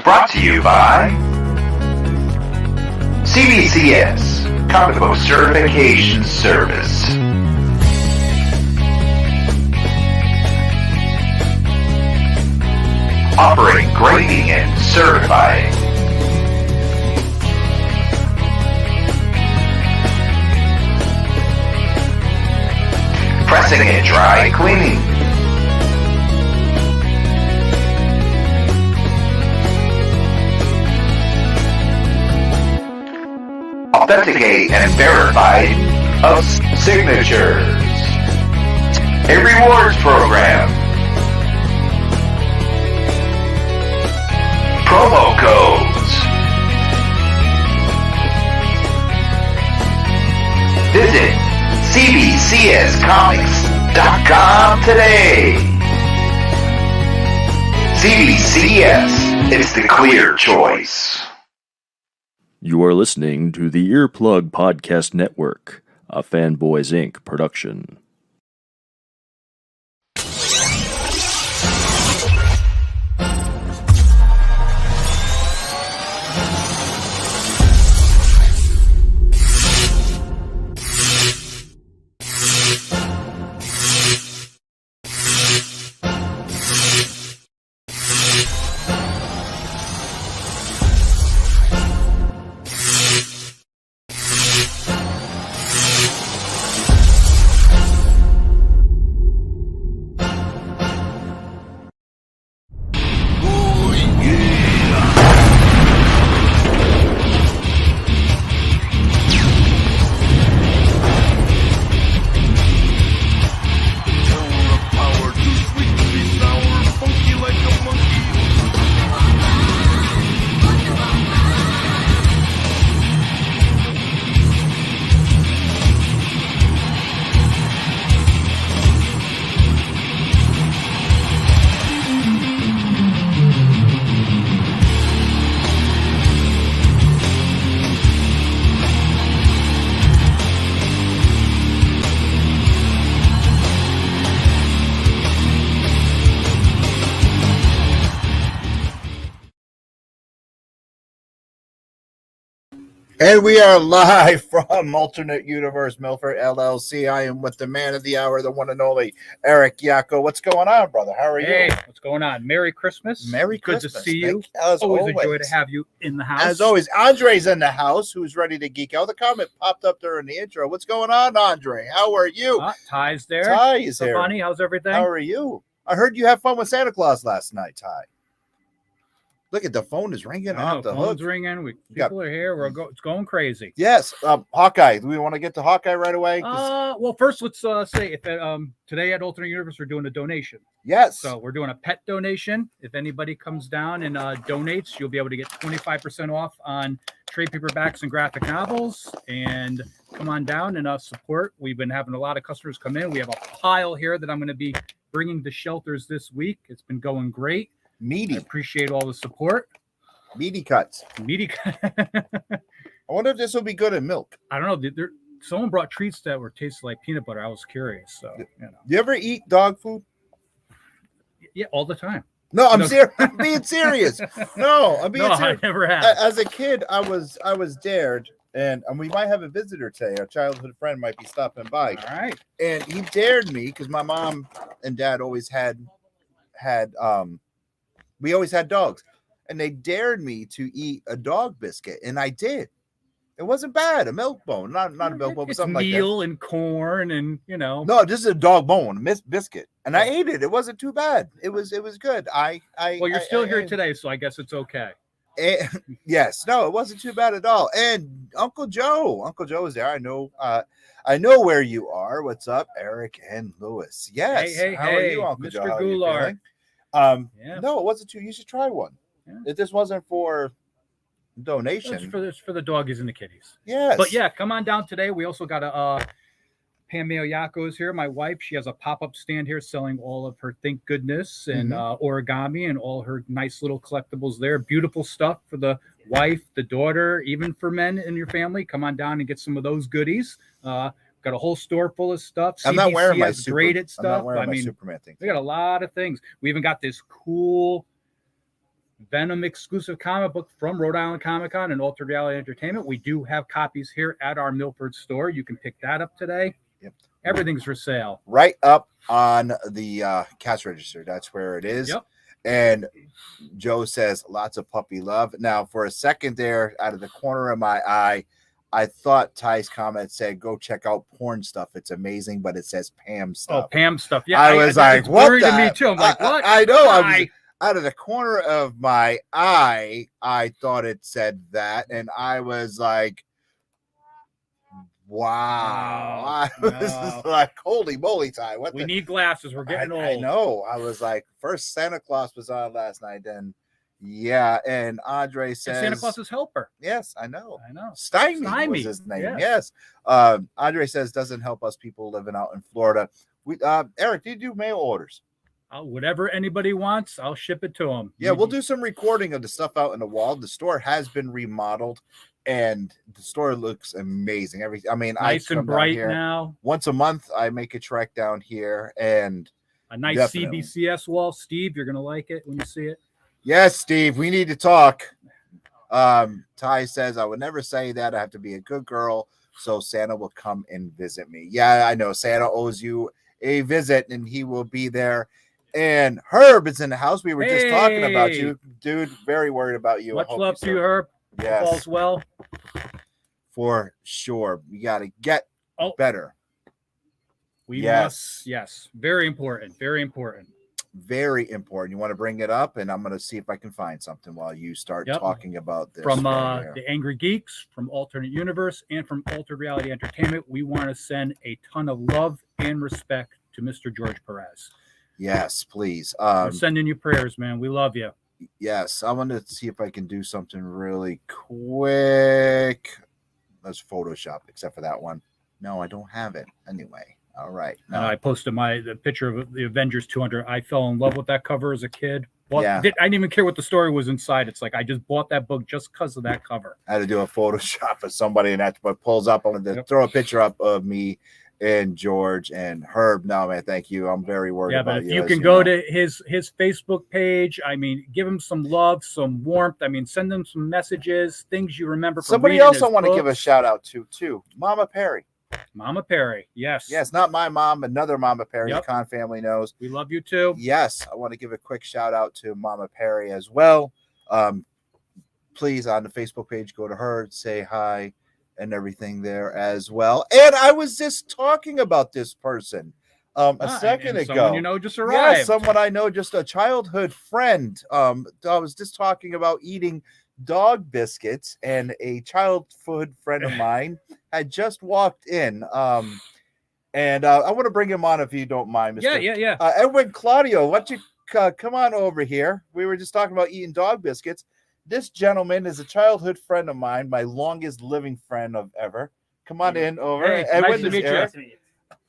Brought to you by CBCS, Comic Book Certification Service. Offering grading and certifying. Pressing and dry cleaning. Authenticate and verify of signatures. A rewards program. Promo codes. Visit cbcscomics.com today. CBCS, it's the clear choice. You are listening to the Earplug Podcast Network, a Fanboys Inc. production. And we are live from Alternate Universe Milford LLC. I am with the man of the hour, the one and only Eric Yako. What's going on, brother? How are you? Hey, what's going on? Merry Christmas. Merry Good Christmas. to see you. Always a joy to have you in the house. As always, Andre's in the house, who's ready to geek out. The comment popped up during the intro. What's going on, Andre? How are you? Ty's there. Ty is so here. Funny. How's everything? How are you? I heard you had fun with Santa Claus last night, Ty. Look at the phone is ringing off the hook. Phone's ringing. People are here. It's going crazy. Yes. Hawkeye. Do we want to get to Hawkeye right away? Well, first let's say if today at Alternate Universe we're doing a donation. Yes. So we're doing a pet donation. If anybody comes down and donates, you'll be able to get 25% off on trade paperbacks and graphic novels. And come on down and support. We've been having a lot of customers come in. We have a pile here that I'm going to be bringing to shelters this week. It's been going great. Meaty. I appreciate all the support. Meaty cuts. I wonder if this will be good in milk. I don't know. Someone brought treats that tasted like peanut butter. I was curious. So, You ever eat dog food? Yeah, all the time. No, I'm serious. I'm being serious. No, I'm being serious. I never have. As a kid, I was dared, and we might have a visitor today. A childhood friend might be stopping by. All right. And he dared me because my mom and dad always had we always had dogs, and they dared me to eat a dog biscuit, and I did. It wasn't bad. A milk bone, not a milk bone, but something like that. Meal and corn, and No, this is a dog bone, biscuit, and I ate it. It wasn't too bad. It was good. Well, you're still here today, so I guess it's okay. Yes, no, it wasn't too bad at all. And Uncle Joe is there. I know where you are. What's up, Eric and Lewis? Yes. Hey, how are you, Uncle Joe? Mr. Goulart. No, it wasn't too. You should try one. Yeah. If this wasn't for donation, it's for the doggies and the kitties. Yes. But yeah, come on down today. We also got Pam Yako is here. My wife, she has a pop-up stand here selling all of her Think Goodness and origami and all her nice little collectibles there. Beautiful stuff for the wife, the daughter, even for men in your family. Come on down and get some of those goodies. Got a whole store full of stuff. I'm not wearing my CBCS graded stuff. I'm not wearing my mean, Superman thing. we got a lot of things. We even got this cool Venom exclusive comic book from Rhode Island Comic Con and Altered Reality Entertainment. We do have copies here at our Milford store. You can pick that up today. Yep. Everything's for sale. Right up on the cash register. That's where it is. Yep. And Joe says lots of puppy love. Now, for a second there, out of the corner of my eye, I thought Ty's comment said, go check out porn stuff. It's amazing, but it says Pam stuff. Oh, Pam stuff. Yeah, I was like, what? Worried to me too. I'm like, what? I know. I was, out of the corner of my eye, I thought it said that. And I was like, wow. I was like, holy moly, Ty. What we need glasses. We're getting old. I know. I was like, first Santa Claus was on last night, then yeah, and Andre says Santa Claus's helper. Yes, I know. Stymie was his name. Yes. Andre says doesn't help us people living out in Florida. We Eric, do you do mail orders? Whatever anybody wants, I'll ship it to them. Yeah, we'll do some recording of the stuff out in the wall. The store has been remodeled, and the store looks amazing. Nice and bright now. Once a month, I make a trek down here, and a nice CBCS wall. Steve, you're gonna like it when you see it. Yes, Steve, we need to talk. Ty says, I would never say that. I have to be a good girl, so Santa will come and visit me. Yeah, I know. Santa owes you a visit, and he will be there. And Herb is in the house. We were just talking about you, dude. Very worried about you. Much love to you, Herb. Yes. All's well. For sure. We got to get better. We must. Yes. Very important. Very important. Very important. You want to bring it up, and I'm going to see if I can find something while you start talking about this. From the Angry Geeks, from Alternate Universe, and from Altered Reality Entertainment, we want to send a ton of love and respect to Mr. George Perez. Yes, please. We're sending you prayers, man. We love you. Yes, I want to see if I can do something really quick. Let's Photoshop, except for that one. No, I don't have it. Anyway. All right. No. I posted the picture of the Avengers 200. I fell in love with that cover as a kid. I didn't even care what the story was inside. It's like I just bought that book just because of that cover. I had to do a Photoshop of somebody, and that's what pulls up. I wanted to throw a picture up of me and George and Herb. No, man, thank you. I'm very worried about you. Yeah, but if you can go to his Facebook page, I mean, give him some love, some warmth. I mean, send him some messages, things you remember from somebody else I want to give a shout out to, too. Mama Perry. Mama Perry, yes. Yes, not my mom, another Mama Perry. The Con family knows. We love you too. Yes, I want to give a quick shout out to Mama Perry as well. Please, on the Facebook page, go to her, say hi, and everything there as well. And I was just talking about this person a second ago. Someone you know just arrived. Yeah, someone I know, just a childhood friend. I was just talking about eating dog biscuits, and a childhood friend of mine had just walked in. And I want to bring him on if you don't mind, Mr. Yeah. Edwin Claudio, why don't you come on over here? We were just talking about eating dog biscuits. This gentleman is a childhood friend of mine, my longest living friend of ever. Come on in over. Hey, Edwin, nice to meet you.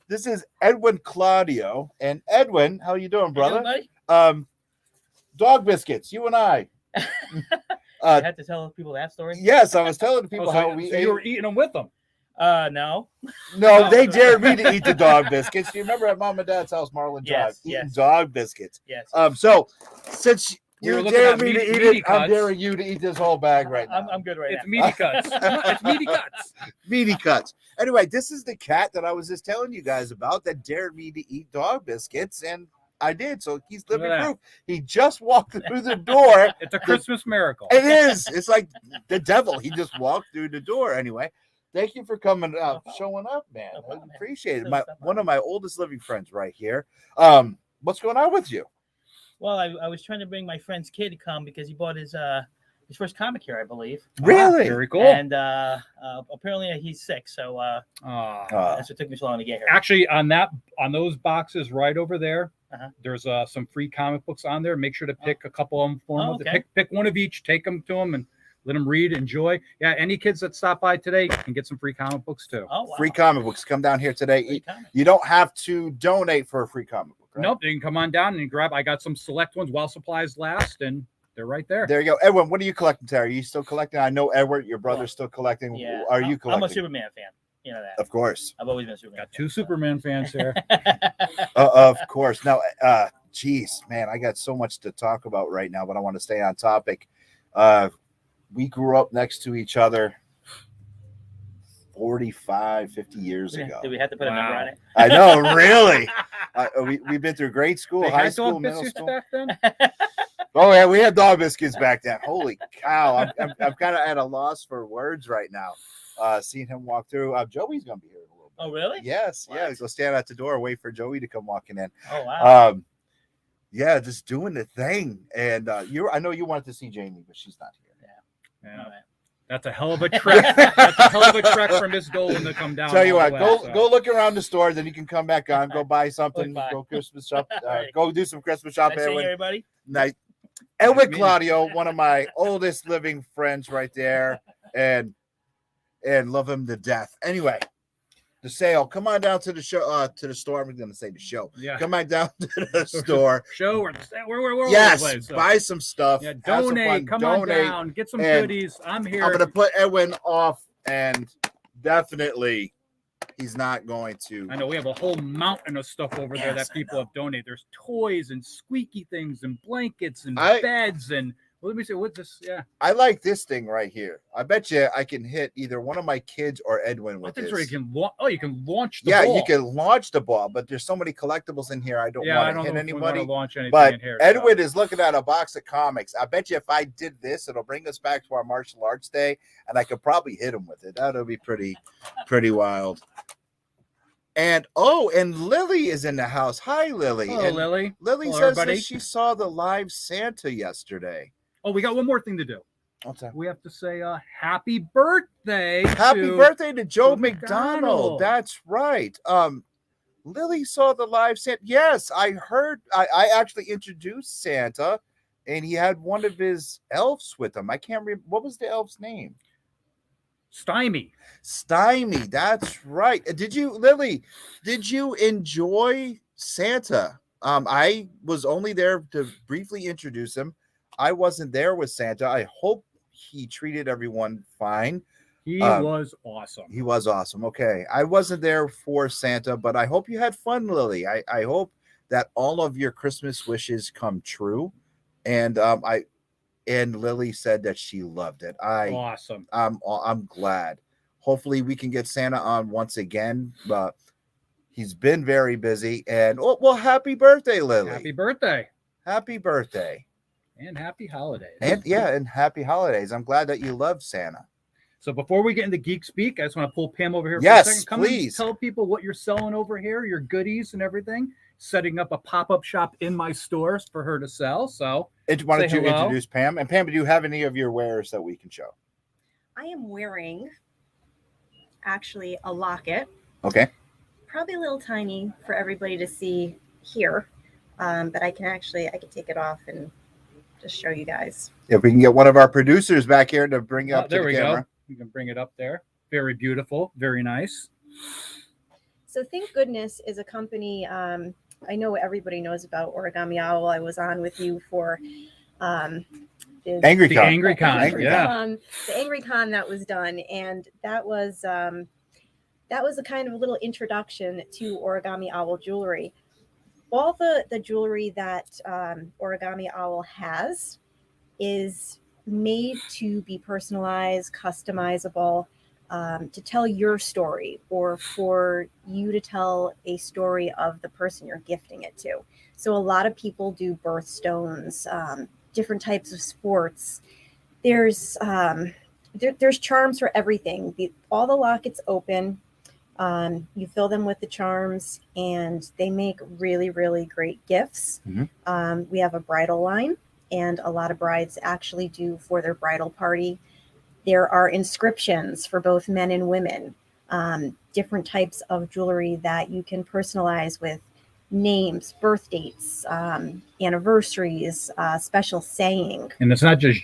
This is Edwin Claudio. And Edwin, how you doing, brother? Dog biscuits, you and I. I had to tell people that story. Yes, I was telling people how we ate. You were eating them with them. No, they dared me to eat the dog biscuits. Do you remember at Mom and Dad's house, Marlin Drive, eating dog biscuits? Yes. So since you dared me to eat it, cuts. I'm daring you to eat this whole bag right now. I'm good right now. It's meaty cuts. It's meaty cuts. Meaty cuts. Anyway, this is the cat that I was just telling you guys about that dared me to eat dog biscuits, and I did. So he's living proof. He just walked through the door. It's a Christmas miracle. It is. It's like the devil. He just walked through the door. Anyway, thank you for coming up, showing up, man. I appreciate it. One of my oldest living friends right here. What's going on with you? Well, I was trying to bring my friend's kid to come because he bought his first comic here, I believe. Really? Very cool. And apparently he's sick, so that's what took me so long to get here. Actually, on those boxes right over there, there's some free comic books on there. Make sure to pick a couple of them for him. Okay. Pick one of each, take them to them, and let them read, enjoy. Yeah, any kids that stop by today can get some free comic books too. Oh, wow. Free comic books. Come down here today. You don't have to donate for a free comic book, right? Nope, you can come on down and grab. I got some select ones while supplies last, and they're right there. There you go. Edwin, what are you collecting, Terry? Are you still collecting? I know Edward, your brother's still collecting. Yeah. Are you collecting? I'm a Superman fan. You know that. Of course. I've always been a Superman. Got two Superman fans here. Of course. Now, geez, man, I got so much to talk about right now, but I want to stay on topic. We grew up next to each other 45, 50 years ago. Did we have to put a number on it? I know, really. We've been through grade school, They high had school, dog middle biscuits school. back then? Oh yeah, we had dog biscuits back then. Holy cow! I'm kind of at a loss for words right now. Seeing him walk through. Joey's gonna be here in a little bit. Oh, really? Yes, Wow. yeah. Go stand at the door, wait for Joey to come walking in. Oh, wow. Yeah, just doing the thing. And I know you wanted to see Jamie, but she's not here. Yeah. All right. That's a hell of a trek. That's a hell of a trek for Miss Dolan to come down. Tell you all what, the way, go look around the store, then you can come back on, go buy something, Bye. go Christmas shop, Right. go do some Christmas Nice shopping. seeing everybody. Nice. Edwin meeting. Claudio, one of my oldest living friends right there, and love him to death. Anyway, the sale. Come on down to the show, to the store. I'm going to say the show. Yeah. Come on down to the store. Show we're all Yes, over the place, so. buy some stuff. Yeah, have some donate. fun, Come donate. on down. Get some and goodies. I'm here. I'm going to put Edwin off, and definitely he's not going to. I know we have a whole mountain of stuff over there Yes, that I people have donated. There's toys and squeaky things and blankets and I- beds and let me see what's this? Yeah, I like this thing right here. I bet you I can hit either one of my kids or Edwin I with think this. where you can you can launch the Yeah, ball. you can launch the ball, but there's so many collectibles in here. I don't Yeah, I want don't to know hit if we want anybody. to launch anything But in here. Edwin is looking at a box of comics. I bet you if I did this, it'll bring us back to our martial arts day, and I could probably hit him with it. That'll be pretty wild. And Lily is in the house. Hi, Lily. Hello, And Lily. Lily Hello, says everybody. that she saw the live Santa yesterday. Oh, we got one more thing to do. What's that? We have to say happy birthday. Happy to birthday to Joe Joe McDonald. McDonald. That's right. Lily saw the live Santa. Yes, I heard. I actually introduced Santa, and he had one of his elves with him. I can't remember. What was the elf's name? Stymie. Stymie. That's right. Lily, did you enjoy Santa? I was only there to briefly introduce him. I wasn't there with Santa. I hope he treated everyone fine. He was awesome. He was awesome. Okay. I wasn't there for Santa, but I hope you had fun, Lily. I hope that all of your Christmas wishes come true. And Lily said that she loved it. Awesome. I'm glad. Hopefully we can get Santa on once again, but he's been very busy. And well, happy birthday, Lily. Happy birthday. Happy birthday. And happy holidays. And happy holidays. I'm glad that you love Santa. So before we get into Geek Speak, I just want to pull Pam over here Yes, for a second. Come please. and tell people what you're selling over here, your goodies and everything. Setting up a pop-up shop in my stores for her to sell. So Why don't Say you hello. introduce Pam? And Pam, do you have any of your wares that we can show? I am wearing actually a locket, Okay. probably a little tiny for everybody to see here, but I can take it off and just show you guys. If we can get one of our producers back here to bring it up to there the we camera. go. You can bring it up there. Very beautiful. Very nice. So Thank Goodness is a company. I know everybody knows about Origami Owl. I was on with you for Angry The Con. Angry Con. Angry Yeah. the Angry Con that was done, and that was a kind of a little introduction to Origami Owl jewelry. All the jewelry that Origami Owl has is made to be personalized, customizable, to tell your story or for you to tell a story of the person you're gifting it to. So a lot of people do birthstones, different types of sports. There's charms for everything. All the lockets open. You fill them with the charms, and they make really, really great gifts. Mhm. We have a bridal line, and a lot of brides actually do for their bridal party. There are inscriptions for both men and women, different types of jewelry that you can personalize with names, birth dates, anniversaries, special saying. And it's not just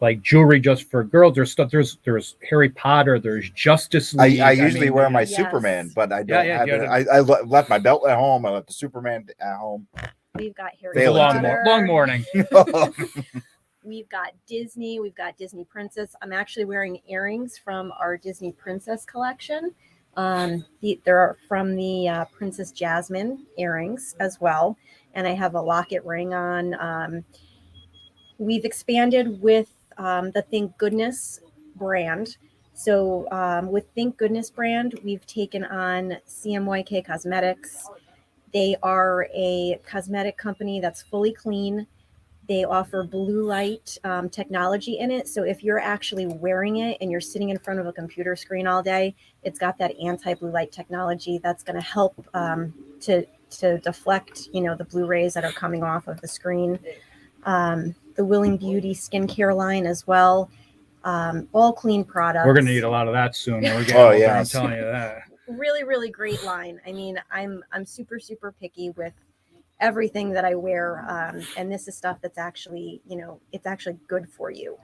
like jewelry just for girls. There's stuff. There's Harry Potter. There's Justice League. I usually wear my Yes. Superman, but I don't Yeah, have you it. gotta- I left my belt at home. I left the Superman at home. We've got Harry It's a Failing long, today. Potter. long morning. We've got Disney. We've got Disney Princess. I'm actually wearing earrings from our Disney Princess collection. They're from the Princess Jasmine earrings as well. And I have a locket ring on. We've expanded with the Thank Goodness brand. So with Thank Goodness brand, we've taken on CMYK Cosmetics. They are a cosmetic company that's fully clean. They offer blue light technology in it. So if you're actually wearing it and you're sitting in front of a computer screen all day, it's got that anti-blue light technology that's going to help to deflect, the blue rays that are coming off of the screen. The Willing Beauty skincare line as well. All clean products. We're going to need a lot of that soon. We're getting Oh, older, yes. I'm telling you that. Really, really great line. I mean, I'm super, super picky with everything that I wear, and this is stuff that's actually, it's actually good for you.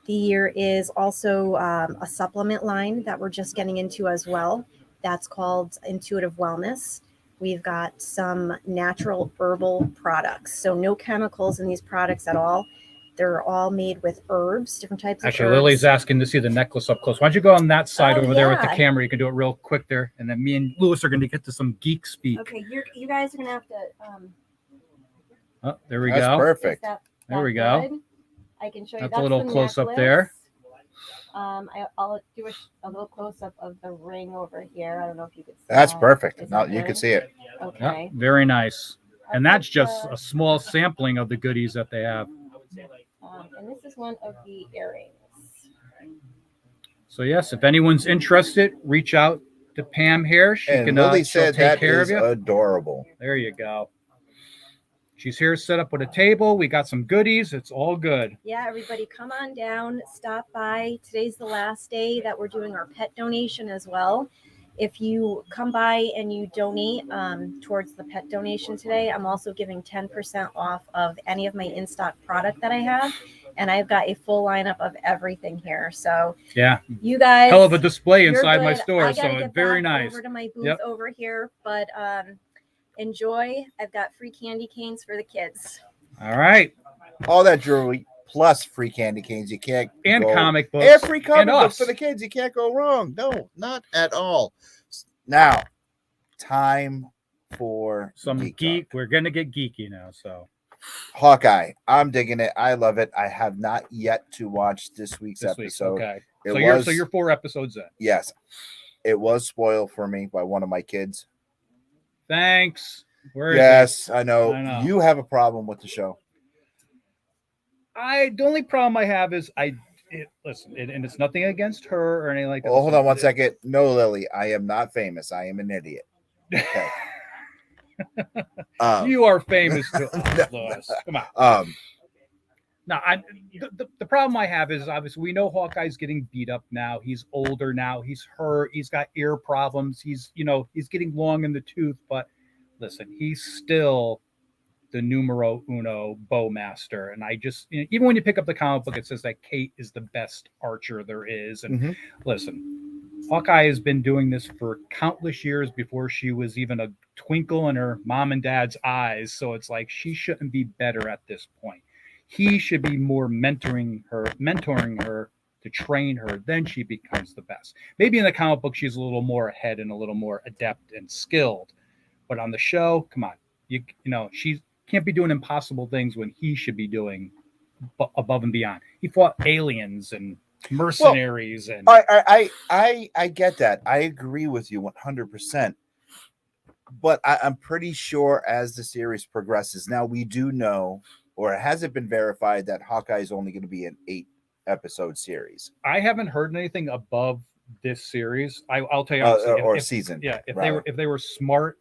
There is also a supplement line that we're just getting into as well. That's called Intuitive Wellness. We've got some natural herbal products, so no chemicals in these products at all. They're all made with herbs, different types of Actually, herbs. Lily's asking to see the necklace up close. Why don't you go on that side Oh, over there with the yeah. camera? You can do it real quick there. And then me and Lewis are going to get to some geek speak. Okay, you guys are gonna have to. Oh, there we That's go. perfect. There we go. Good? I can show you. That's a little the close up necklace. there. I'll do a little close up of the ring over here. I don't know if you could see. That's that. perfect. Is Now that you can good? see it. Yeah, Okay. very nice. And I'll that's put just the- a small sampling of the goodies that they have. and this is one of the earrings. So yes, if anyone's interested, reach out to Pam here. She And can Lily she'll said take that care is of you. adorable. There you go. She's here set up with a table. We got some goodies. It's all good. Yeah, everybody come on down, stop by. Today's the last day that we're doing our pet donation as well. If you come by and you donate towards the pet donation today, I'm also giving 10% off of any of my in-stock product that I have. And I've got a full lineup of everything here. So Yeah. you guys, Hell of a display you're inside my good. store. I So gotta it's get very back nice. over to my booth Yep. over here, but enjoy. I've got free candy canes for the kids. All right. All that jewelry plus free candy canes. You can't And go, comic books. and free comic and books us. for the kids. You can't go wrong. No, not at all. Now, time for Some Geek geek. Talk. We're going to get geeky now. So Hawkeye. I'm digging it. I love it. I have not yet to watch this week's this week. episode. Okay. It So you're 4 episodes in. Yes, it was spoiled for me by one of my kids. Thanks. Where is Yes, I know. I know. You have a problem with the show. the only problem I have is listen, and it's nothing against her or anything like that. Oh, hold on one second. No, Lily, I am not famous. I am an idiot. Okay. You are famous to us, Louis. Come on. Now, the problem I have is obviously we know Hawkeye's getting beat up now. He's older now. He's hurt. He's got ear problems. He's getting long in the tooth. But listen, he's still the numero uno bowmaster. And I just, even when you pick up the comic book, it says that Kate is the best archer there is. And listen, Hawkeye has been doing this for countless years before she was even a twinkle in her mom and dad's eyes. So it's like she shouldn't be better at this point. He should be more mentoring her to train her. Then she becomes the best. Maybe in the comic book, she's a little more ahead and a little more adept and skilled. But on the show, come on, she can't be doing impossible things when he should be doing above and beyond. He fought aliens and mercenaries, and I get that. I agree with you 100%. But I'm pretty sure as the series progresses, now we do know, or it hasn't been verified, that Hawkeye is only going to be an 8-episode series. I haven't heard anything above this series. I'll tell you honestly, season. Yeah, if rather. they were smart,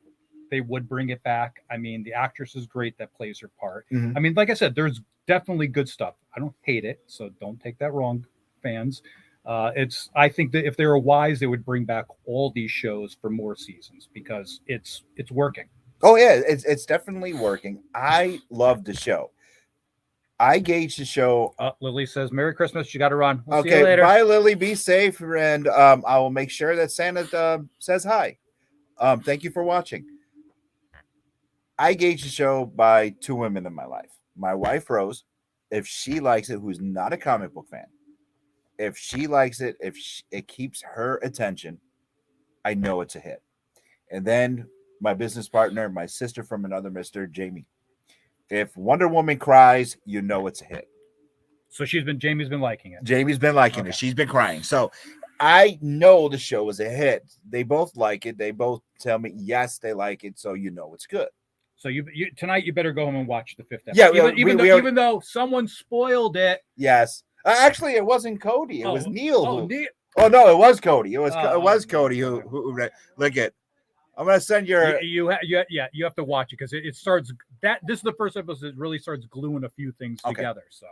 they would bring it back. I mean, the actress is great that plays her part. Mhm. I mean, like I said, there's definitely good stuff. I don't hate it, so don't take that wrong, fans. I think that if they were wise, they would bring back all these shows for more seasons because it's working. Oh yeah, it's definitely working. I love the show. I gauge the show. Lily says, "Merry Christmas." You got to run. We'll see you Okay, later. bye, Lily. Be safe, and I will make sure that Santa says hi. Thank you for watching. I gauge the show by 2 women in my life: my wife Rose if she likes it, who's not a comic book fan, if she likes it, it keeps her attention, I know it's a hit. And then my business partner, my sister from another mister, Jamie. If Wonder Woman cries, you know it's a hit. So Jamie's been liking it. Jamie's been liking it. She's been crying. So I know the show is a hit. They both like it. They both tell me yes, they like it. So you know it's good. So you tonight you better go home and watch the 5th episode. Yeah, even though someone spoiled it. Yes. Actually, it wasn't Cody. It was Neil. Oh, no, it was Cody. It was Cody who look at. I'm gonna send your. You have to watch it because it starts. This is the first episode that really starts gluing a few things together. So,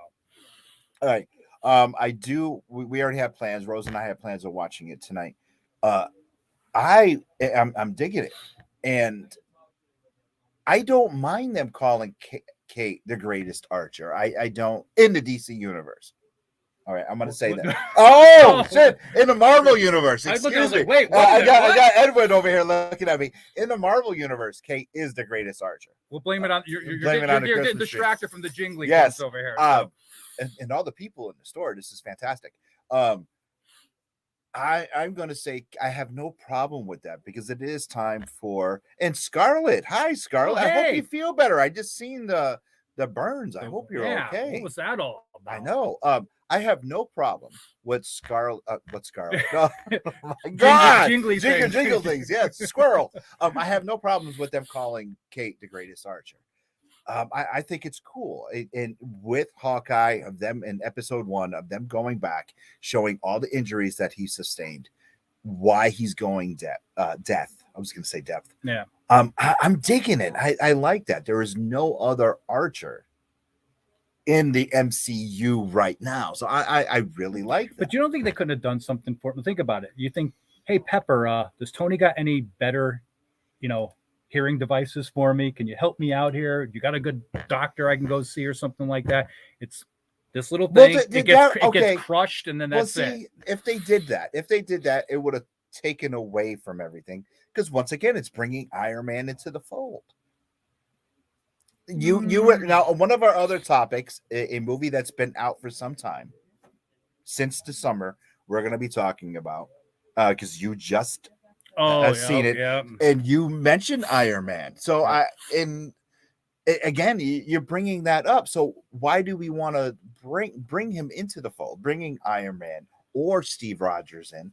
all right. I do. We already have plans. Rose and I have plans of watching it tonight. I'm digging it, and I don't mind them calling Kate the greatest archer. I don't in the DC universe. All right, I'm going to say that. Oh, shit. In the Marvel universe. Excuse me. Wait, I got Edwin over here looking at me. In the Marvel universe, Kate is the greatest archer. We'll blame it on you're getting distracted from the jingly over here. And all the people in the store. This is fantastic. I'm going to say I have no problem with that because it is time for and Scarlett. Hi, Scarlett. Oh, hey. I hope you feel better. I just seen the burns. I hope you're okay. What was that all about? I know. I have no problem with Scarlet. What Scarlet? Oh my God! Jingle things. Yes, squirrel. I have no problems with them calling Kate the greatest archer. I think it's cool. And with Hawkeye, of them in episode 1, of them going back, showing all the injuries that he sustained, why he's going death. I was going to say depth. Yeah. I'm digging it. I like that. There is no other archer in the MCU right now. So I really like that. But you don't think they couldn't have done something for him? Think about it. You think, hey, Pepper, does Tony got any better, hearing devices for me? Can you help me out here? You got a good doctor I can go see or something like that? It's this little thing. It gets crushed and then that's it. If they did that, it would have taken away from everything. Because once again, it's bringing Iron Man into the fold. Now one of our other topics, a movie that's been out for some time since the summer, we're going to be talking about because you just seen it, and you mentioned Iron Man. So again, you're bringing that up. So why do we want to bring him into the fold? Bringing Iron Man or Steve Rogers in?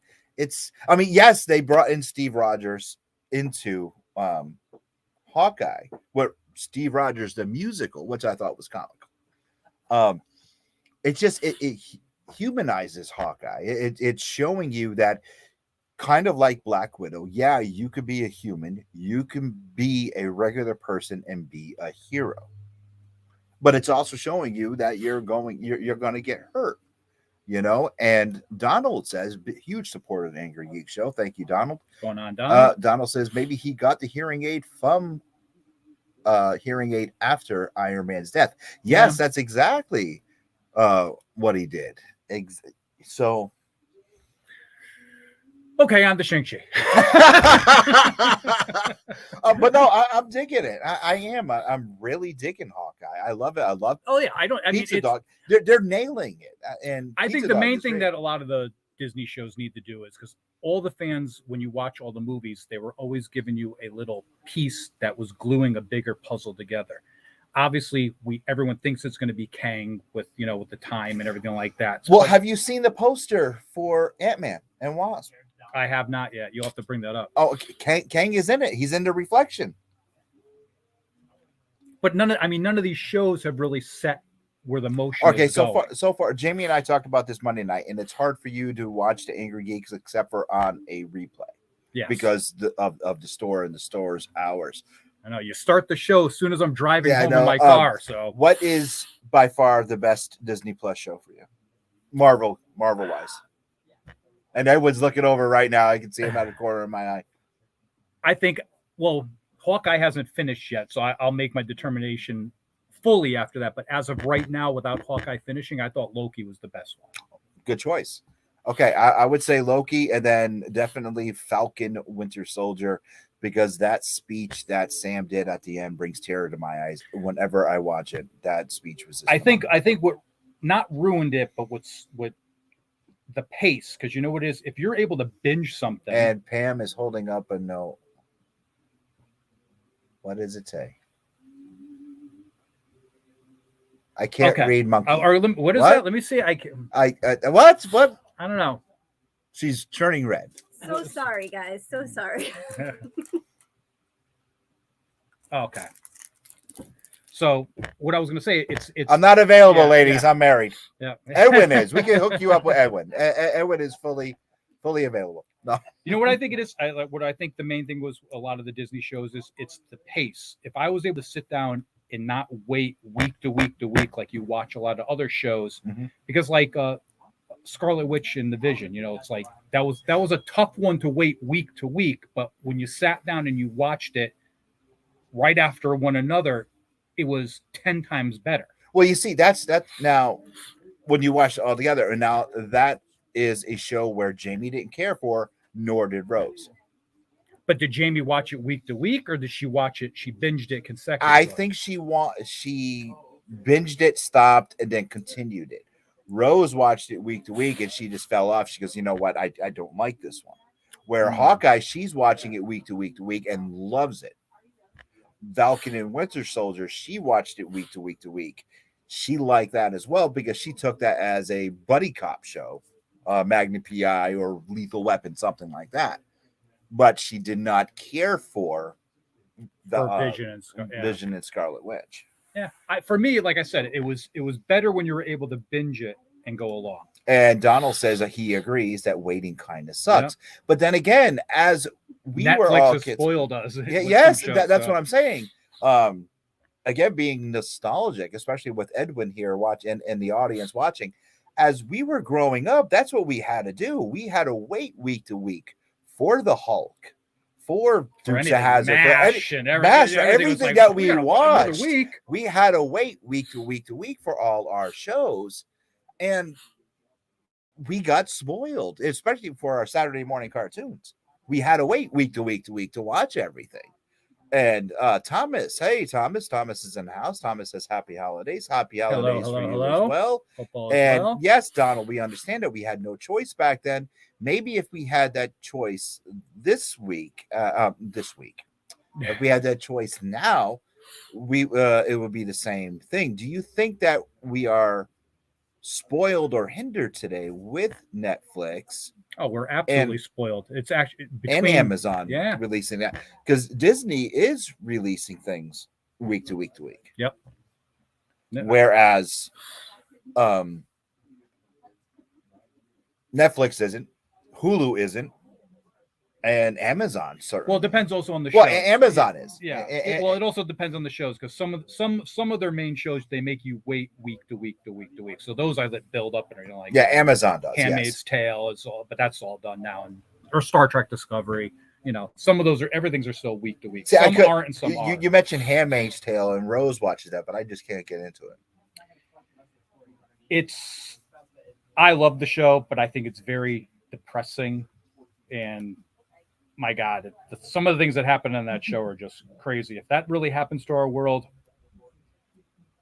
Yes, they brought in Steve Rogers into Hawkeye. What? Steve Rogers the musical, which I thought was comical. It humanizes Hawkeye. It's showing you that kind of like Black Widow. Yeah, you could be a human, you can be a regular person and be a hero. But it's also showing you that you're going to get hurt. And Donald says, huge supporter of the Angry Geek Show. Thank you, Donald. What's going on, Donald? Donald says maybe he got the hearing aid from hearing aid after Iron Man's death. Yes, that's exactly what he did. So okay, on to Shang-Chi. But no, I'm digging it. I am. I'm really digging Hawkeye. I love it. I love. Oh yeah, Pizza Dog. They're nailing it. And I think the main thing that a lot of the Disney shows need to do is because all the fans, when you watch all the movies, they were always giving you a little piece that was gluing a bigger puzzle together. Obviously, everyone thinks it's going to be Kang with the time and everything like that. Well, have you seen the poster for Ant-Man and Wasp? I have not yet. You'll have to bring that up. Oh, Kang is in it. He's in the reflection. But none of these shows have really set where the motion is going. So far, Jamie and I talked about this Monday night, and it's hard for you to watch the Angry Geeks except for on a replay. Yes. Because of the store and the store's hours. I know you start the show as soon as I'm driving home in my car. So, what is by far the best Disney Plus show for you, Marvel wise? And everyone's looking over right now. I can see him out of the corner of my eye. I think. Well, Hawkeye hasn't finished yet, so I'll make my determination fully after that. But as of right now, without Hawkeye finishing, I thought Loki was the best one. Good choice. Okay, I would say Loki, and then definitely Falcon, Winter Soldier. because that speech that Sam did at the end brings terror to my eyes whenever I watch it. That speech was. I think what not ruined it, but what the pace, because you know what it is, if you're able to binge something. And Pam is holding up a note. What does it say? I can't read monkey. What is that? Let me see. What? I don't know. She's turning red. So sorry, guys. So sorry. Okay. So what I was going to say, it's. I'm not available, yeah, ladies. yeah. I'm married. Yeah. Edwin is. We can hook you up with Edwin. Edwin is fully available. No. You know what I think it is? What I think the main thing was a lot of the Disney shows is it's the pace. If I was able to sit down and not wait week to week to week like you watch a lot of other shows, because like Scarlet Witch and the Vision, you know, it's like that was a tough one to wait week to week. But when you sat down and you watched it right after one another, it was 10 times better. Well, you see, that's now when you watch it all together, and now that is a show where Jamie didn't care for, nor did Rose. But did Jamie watch it week to week, or did she watch it? She binged it consecutively. I think she binged it, stopped, and then continued it. Rose watched it week to week, and she just fell off. She goes, you know what? I don't like this one. Where Hawkeye, she's watching it week to week to week and loves it. Falcon and Winter Soldier, she watched it week to week to week. She liked that as well because she took that as a buddy cop show, Magnum PI or Lethal Weapon, something like that. But she did not care for the Vision and Scarlet Witch. Yeah, for me, like I said, it was better when you were able to binge it and go along. And Donald says that he agrees that waiting kind of sucks. Yeah. But then again, as we Netflix were all has kids, spoiled us. Yes, that's what I'm saying. Again, being nostalgic, especially with Edwin here watching and the audience watching, as we were growing up, that's what we had to do. We had to wait week to week for the Hulk, for Dukes of Hazzard, everything like, that we watched. We had to wait week to week to week for all our shows, and we got spoiled, especially for our Saturday morning cartoons. We had to wait week to week to week to watch everything. And Thomas, hey, Thomas is in the house. Thomas says happy holidays. Happy holidays for you as well. And yes, Donald, we understand that we had no choice back then. Maybe if we had that choice this week, if we had that choice now, it would be the same thing. Do you think that we are spoiled or hindered today with Netflix? Oh, we're absolutely spoiled. It's actually and Amazon releasing that, because Disney is releasing things week to week to week. Yep. Whereas Netflix isn't, Hulu isn't, and Amazon certainly. Well, it depends also on the show. Well, Amazon is. Yeah. Well, it also depends on the shows, because some of their main shows, they make you wait week to week to week to week. So those I let build up and like Amazon does. Handmaid's Tale is all, but that's all done now, or Star Trek Discovery. You know, some of those everything's are still week to week. See, some aren't and some are. You mentioned Handmaid's Tale, and Rose watches that, but I just can't get into it. I love the show, but I think it's very depressing, and my God, some of the things that happen in that show are just crazy. If that really happens to our world,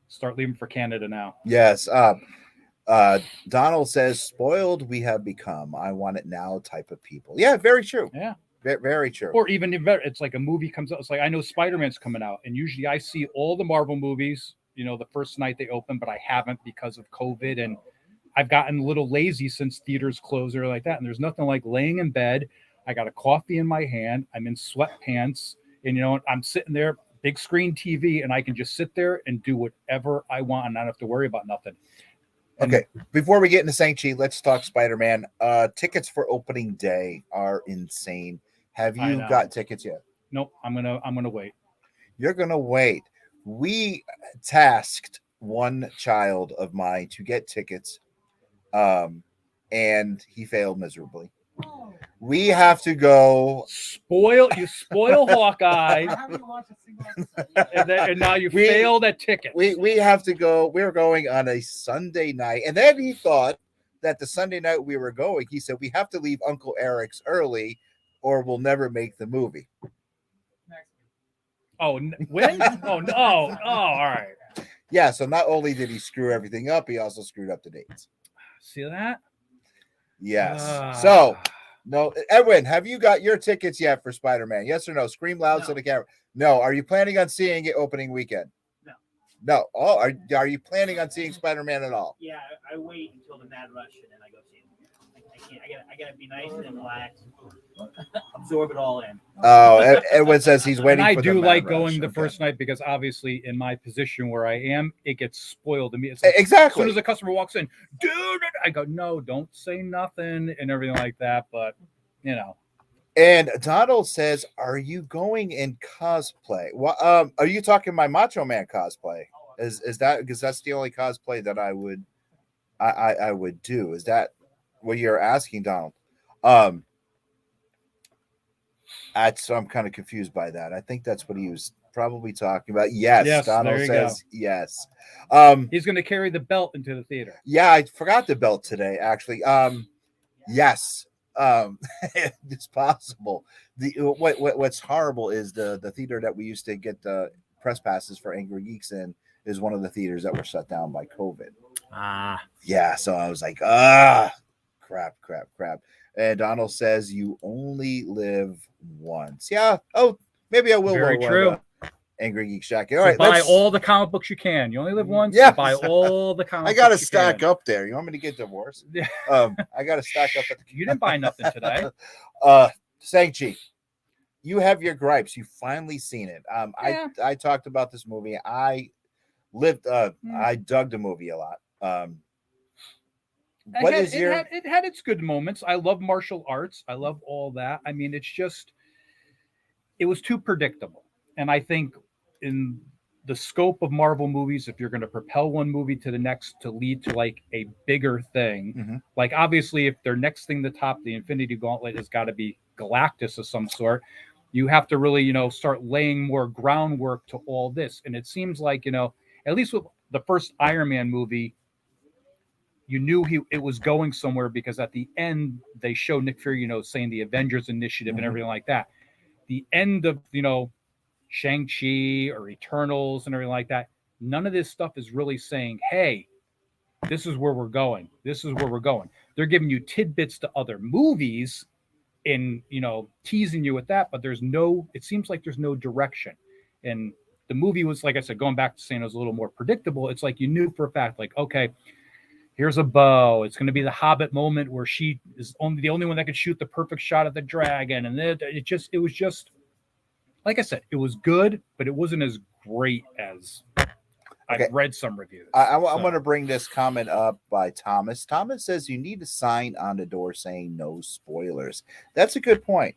start leaving for Canada now. Yes. Donald says, spoiled we have become. I want it now type of people. Yeah, very true. Yeah. Very true. Or even it's like a movie comes out. It's like, I know Spider-Man's coming out, and usually I see all the Marvel movies, you know, the first night they open, but I haven't because of COVID. And I've gotten a little lazy since theaters closed or like that. And there's nothing like laying in bed. I got a coffee in my hand. I'm in sweatpants, and you know, I'm sitting there, big screen TV, and I can just sit there and do whatever I want and not have to worry about nothing. Okay, before we get into Shang-Chi, let's talk Spider-Man. Tickets for opening day are insane. Have you got tickets yet? Nope. I'm gonna wait. You're gonna wait. We tasked one child of mine to get tickets, and he failed miserably. We have to go. You spoil Hawkeye. and now you failed at tickets. We have to go. We're going on a Sunday night. And then he thought that the Sunday night we were going, he said, we have to leave Uncle Eric's early or we'll never make the movie. Oh, when? Oh, no. Oh, all right. Yeah, so not only did he screw everything up, he also screwed up the dates. See that? Yes. Ah. So, no, Edwin, have you got your tickets yet for Spider-Man? Yes or no? Scream loud No. so the camera. No. Are you planning on seeing it opening weekend? No. No. Oh, are you planning on seeing Spider-Man at all? Yeah, I wait until the mad rush and then I go see it. I can't. I gotta be nice and relax, absorb it all in. Oh, Edwin says he's And waiting I for do the like mad rush. going the Okay. first night because obviously in my position where I am, it gets spoiled to me. It's like, as Exactly. soon as a customer walks in, dude, I go, no, don't say nothing and everything like that. But you know, And Donald says, "Are you going in cosplay? Well, are you talking my Macho Man cosplay? Is that because that's the only cosplay that I would do? Is that what you're asking, Donald? I'm kind of confused by that. I think that's what he was probably talking about. Yes, Yes, Donald there you says yes. he's going to carry the belt into the theater. Yeah, I forgot the belt today. Actually, yes, it's possible. What's horrible is the theater that we used to get the press passes for Angry Geeks in is one of the theaters that were shut down by COVID. Ah, Yeah, so I was like, crap. And Donald says you only live once. Yeah. Oh, maybe I will. Very wear true. one of the Angry Geeks jacket. All so right, buy all the comic books you can. You only live once. Yes. So buy all the comic I got to books you stack can. up there. You want me to get divorced? Yeah. I got to stack up. You didn't buy nothing today. Shang-Chi, you have your gripes. You've finally seen it. Yeah. I talked about this movie. I dug the movie a lot. It had its good moments. I love martial arts. I love all that. I mean, it was too predictable. And I think in the scope of Marvel movies, if you're going to propel one movie to the next to lead to like a bigger thing, Mm-hmm. like obviously if their next thing to top the Infinity Gauntlet has got to be Galactus of some sort, you have to really, start laying more groundwork to all this. And it seems like, at least with the first Iron Man movie, you knew it was going somewhere because at the end they show Nick Fury, saying the Avengers Initiative and everything like that. The end of, Shang-Chi or Eternals and everything like that, none of this stuff is really saying, hey, this is where we're going. This is where we're going. They're giving you tidbits to other movies and, teasing you with that, but it seems like there's no direction. And the movie was, like I said, going back to saying it was a little more predictable. It's like you knew for a fact, like, okay, here's a bow. It's going to be the Hobbit moment where she is the only one that could shoot the perfect shot at the dragon. And it was just, like I said, it was good, but it wasn't as great as I've read some reviews. I'm going to bring this comment up by Thomas. Thomas says you need a sign on the door saying no spoilers. That's a good point.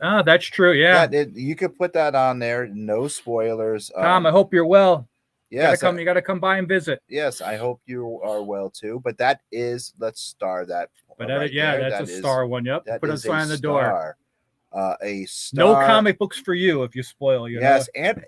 Ah, that's true. Yeah. You could put that on there. No spoilers. Tom, I hope you're well. Yes, you got to come by and visit. Yes, I hope you are well too. But let's star that. But that's a star one. Yep. Put a sign on the door. A star. No comic books for you if you spoil. Yes, and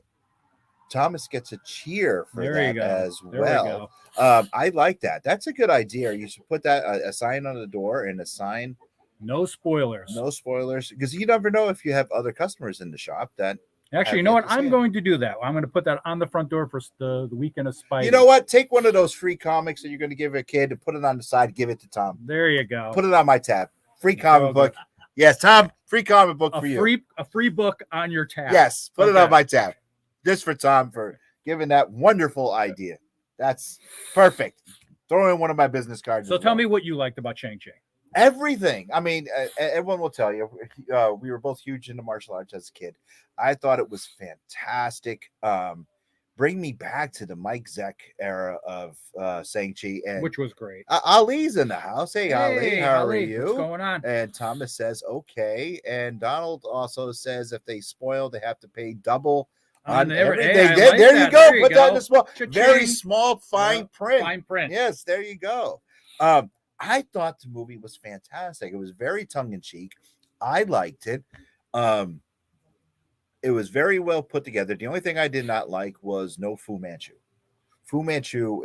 Thomas gets a cheer for that as well. I like that. That's a good idea. You should put that a sign on the door and a sign. No spoilers. No spoilers, because you never know if you have other customers in the shop that. Actually, you know what? I'm going to do that. I'm going to put that on the front door for the weekend of Spidey. You know what? Take one of those free comics that you're going to give a kid and put it on the side. Give it to Tom. There you go. Put it on my tab. Free comic book. Yes, Tom. Free comic book for you. A free book on your tab. Yes, put it on my tab. Just for Tom for giving that wonderful idea. That's perfect. Throw in one of my business cards. So tell me what you liked about Shang-Chi. Everything. I mean, everyone will tell you. We were both huge into martial arts as a kid. I thought it was fantastic. Bring me back to the Mike Zeck era of Shang-Chi, Which was great. Ali's in the house. Hey, Ali, how are you? What's going on? And Thomas says, okay. And Donald also says if they spoil, they have to pay double on everything. There you go. Put that in the small, very small, fine print. Fine print. Yes, there you go. I thought the movie was fantastic. It was very tongue-in-cheek. I liked it. It was very well put together. The only thing I did not like was no Fu Manchu. Fu Manchu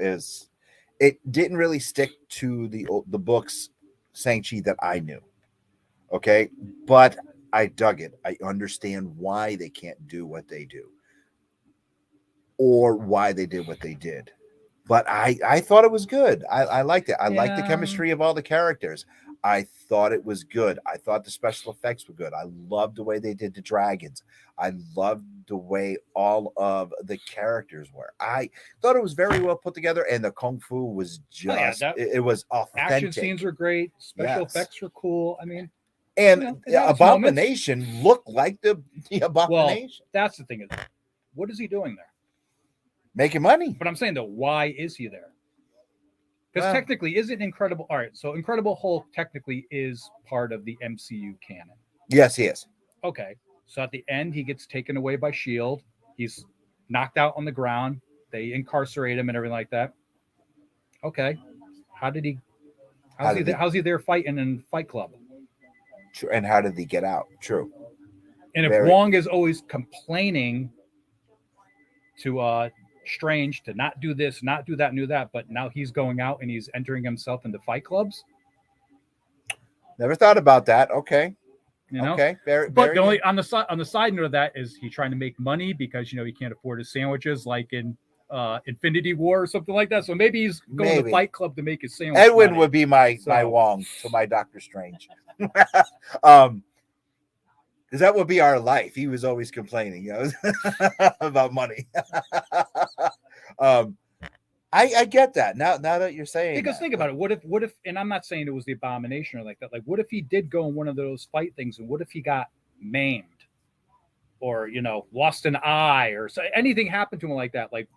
it didn't really stick to the books Shang-Chi that I knew. Okay, but I dug it. I understand why they can't do what they do. or why they did what they did. But I thought it was good. I liked it. I liked the chemistry of all the characters. I thought it was good. I thought the special effects were good. I loved the way they did the dragons. I loved the way all of the characters were. I thought it was very well put together, and the kung fu was just it was authentic. Action scenes were great. Special effects were cool. I mean, and Abomination looked like the Abomination. Well, that's the thing is, what is he doing there? Making money. But I'm saying though, why is he there? Because technically, isn't Incredible? All right, so Incredible Hulk technically is part of the MCU canon. Yes, he is. Okay, so at the end, he gets taken away by S.H.I.E.L.D. He's knocked out on the ground. They incarcerate him and everything like that. Okay, how's he there fighting in Fight Club? True. And how did he get out? True. And if Wong is always complaining to Strange to not do this, not do that, and do that, but now he's going out and he's entering himself into fight clubs. Never thought about that. Okay. You know? Okay. But the only on the side note of that is he trying to make money because he can't afford his sandwiches like in Infinity War or something like that. So maybe he's going to Fight Club to make his sandwich. Edwin would be my Wong to my Doctor Strange. Because that would be our life. He was always complaining, about money. I get that now that you're saying. Because think about it. What if? And I'm not saying it was the Abomination or like that. Like, what if he did go in one of those fight things, and what if he got maimed, or lost an eye, or anything happened to him like that? Like,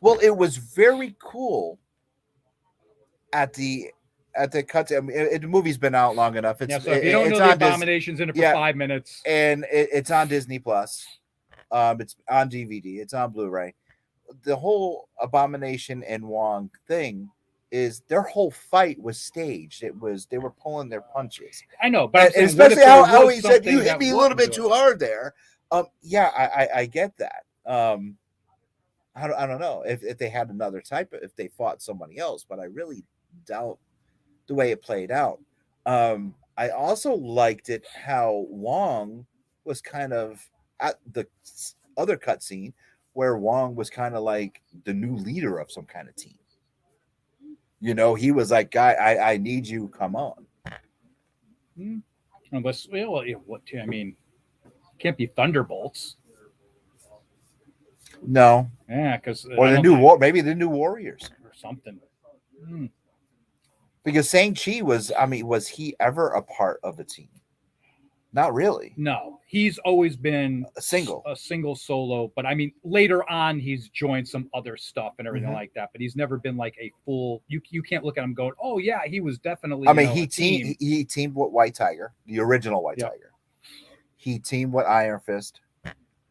well, it was very cool at the cuts. I mean, the movie's been out long enough. So if you don't know the Abomination's in it for 5 minutes, and it's on Disney Plus. It's on DVD. It's on Blu-ray. The whole Abomination and Wong thing is their whole fight was staged. They were pulling their punches. I know, but and especially how he said you hit me a little bit too hard there. I get that. I don't know if they had another type, if they fought somebody else, but I really doubt the way it played out. I also liked it how Wong was kind of at the other cutscene where Wong was kind of like the new leader of some kind of team. He was like, "Guy, I need you. Come on." Unless, what? I mean, can't be Thunderbolts. No. Yeah, because maybe the new Warriors or something. Because Shang-Chi was he ever a part of the team? Not really. No, he's always been a single solo. But I mean, later on, he's joined some other stuff and everything like that. But he's never been like a full. You can't look at him going, "Oh yeah, he was definitely." He teamed with White Tiger, the original White Tiger. He teamed with Iron Fist,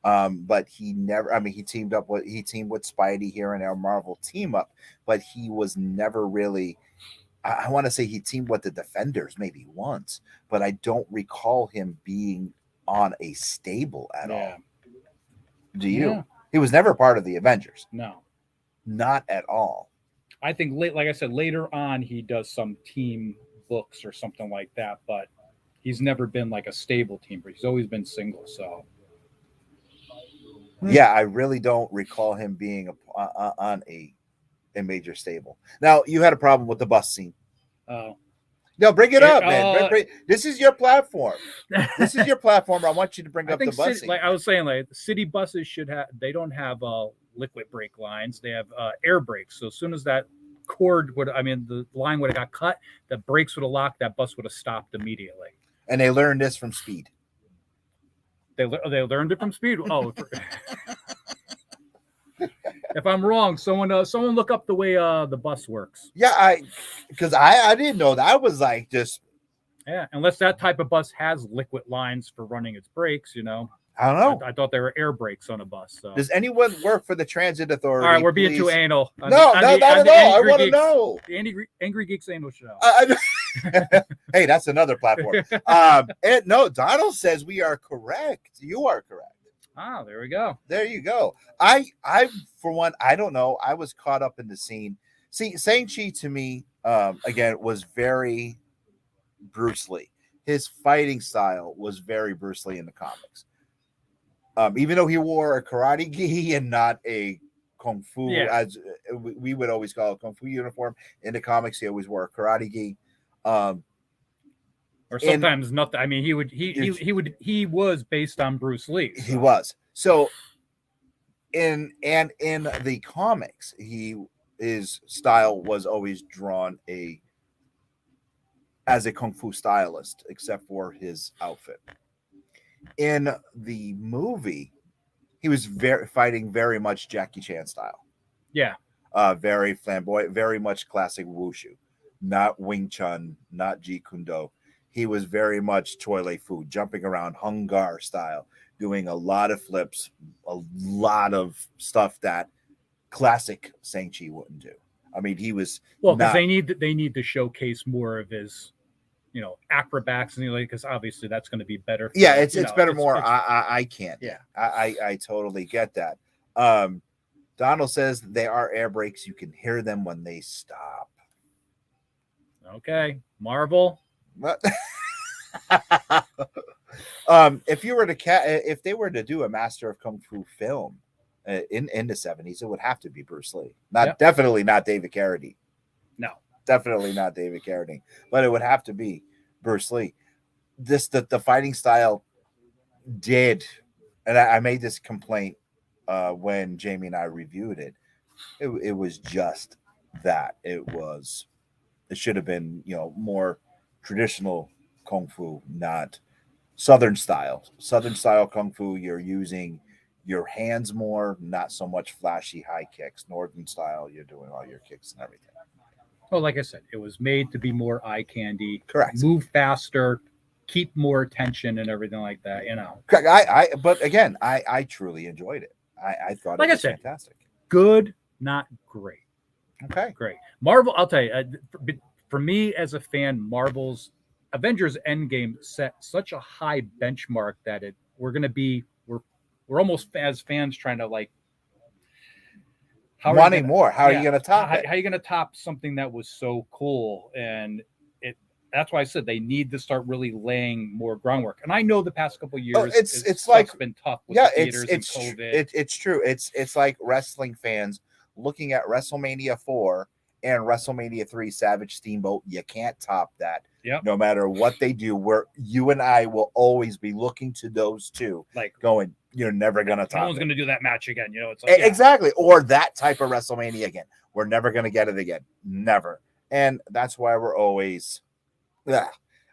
but he never. He teamed with Spidey here in our Marvel team up, but he was never really. I want to say he teamed with the Defenders maybe once, but I don't recall him being on a stable at all. Do you? Yeah. He was never part of the Avengers. No, not at all. I think, like I said, later on he does some team books or something like that, but he's never been like a stable team. But he's always been single. So, yeah, I really don't recall him being on a major stable. Now, you had a problem with the bus scene. Oh. No, bring it up, man. This is your platform. This is your platform. I want you to bring up the bus scene. Like I was saying, like city buses they don't have liquid brake lines. They have air brakes. So as soon as that the line would have got cut, the brakes would have locked, that bus would have stopped immediately. And they learned this from Speed. They learned it from Speed. Oh. If I'm wrong, someone look up the way the bus works. Yeah, because I didn't know that. I was like just unless that type of bus has liquid lines for running its brakes, I don't know. I thought there were air brakes on a bus. So. Does anyone work for the Transit Authority? All right, we're being too anal. Not at all. I want to know. The Angry Geeks Anal Show. Hey, that's another platform. And no, Donald says we are correct. You are correct. Ah, there we go. There you go. I for one, I don't know. I was caught up in the scene. See, Shang-Chi to me, again, was very Bruce Lee. His fighting style was very Bruce Lee in the comics. Even though he wore a karate gi and not a kung fu, as we would always call it, kung fu uniform. In the comics, he always wore a karate gi. Or sometimes nothing. I mean, he was based on Bruce Lee. So. He was. So in the comics, his style was always drawn as a kung fu stylist, except for his outfit. In the movie, he was fighting very much Jackie Chan style. Yeah. Very flamboyant, very much classic wushu, not Wing Chun, not Jeet Kune Do. He was very much Choi Lei Fu, jumping around Hung Gar style, doing a lot of flips, a lot of stuff that classic Shang-Chi wouldn't do. I mean, he was because they need to showcase more of his, acrobats and because obviously that's going to be better. It's better more. I can't. Yeah, I totally get that. Donald says they are air brakes. You can hear them when they stop. Okay, Marvel. If they were to do a Master of Kung Fu film in the 70s, it would have to be Bruce Lee. Definitely not David Carradine. No, definitely not David Carradine. But it would have to be Bruce Lee. The fighting style did, and I made this complaint when Jamie and I reviewed it. It was just that it should have been more traditional kung fu, not southern style kung fu. You're using your hands more, not so much flashy high kicks. Northern style, you're doing all your kicks and everything. Well, like I said, it was made to be more eye candy. Correct. Move faster, keep more attention, and everything like that. Correct. But again, I truly enjoyed it. I thought it was fantastic. Good, not great. Okay, great. Marvel, I'll tell you. For me as a fan, Marvel's Avengers Endgame set such a high benchmark that we're almost as fans trying to wanting more. How are you going to top it? How are you going to top something that was so cool? And that's why I said they need to start really laying more groundwork. And I know the past couple of years, it's been tough with the theaters and COVID. It's true. It's like wrestling fans looking at WrestleMania 4 and WrestleMania 3 Savage Steamboat. You can't top that. Yep. No matter what they do, where you and I will always be looking to those two, going, you're never gonna top. No one's it. Gonna do that match again. It's exactly, or that type of WrestleMania again. We're never gonna get it again, never. And that's why we're always.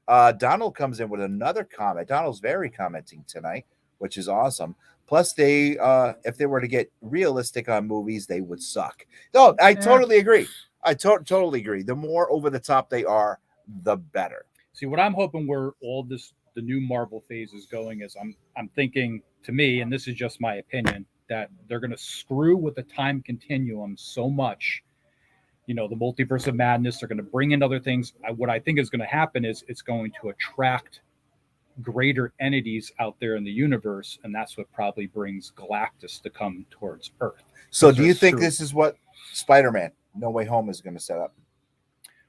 Donald comes in with another comment. Donald's very commenting tonight, which is awesome. Plus, if they were to get realistic on movies, they would suck. No, I totally agree. I totally agree. The more over the top they are, the better. See, what I'm hoping where the new Marvel phase is going is I'm thinking, to me, and this is just my opinion, that they're going to screw with the time continuum so much. The multiverse of madness. They're going to bring in other things. What I think is going to happen is it's going to attract greater entities out there in the universe, and that's what probably brings Galactus to come towards Earth. So do you think this is what Spider-Man No Way Home is going to set up?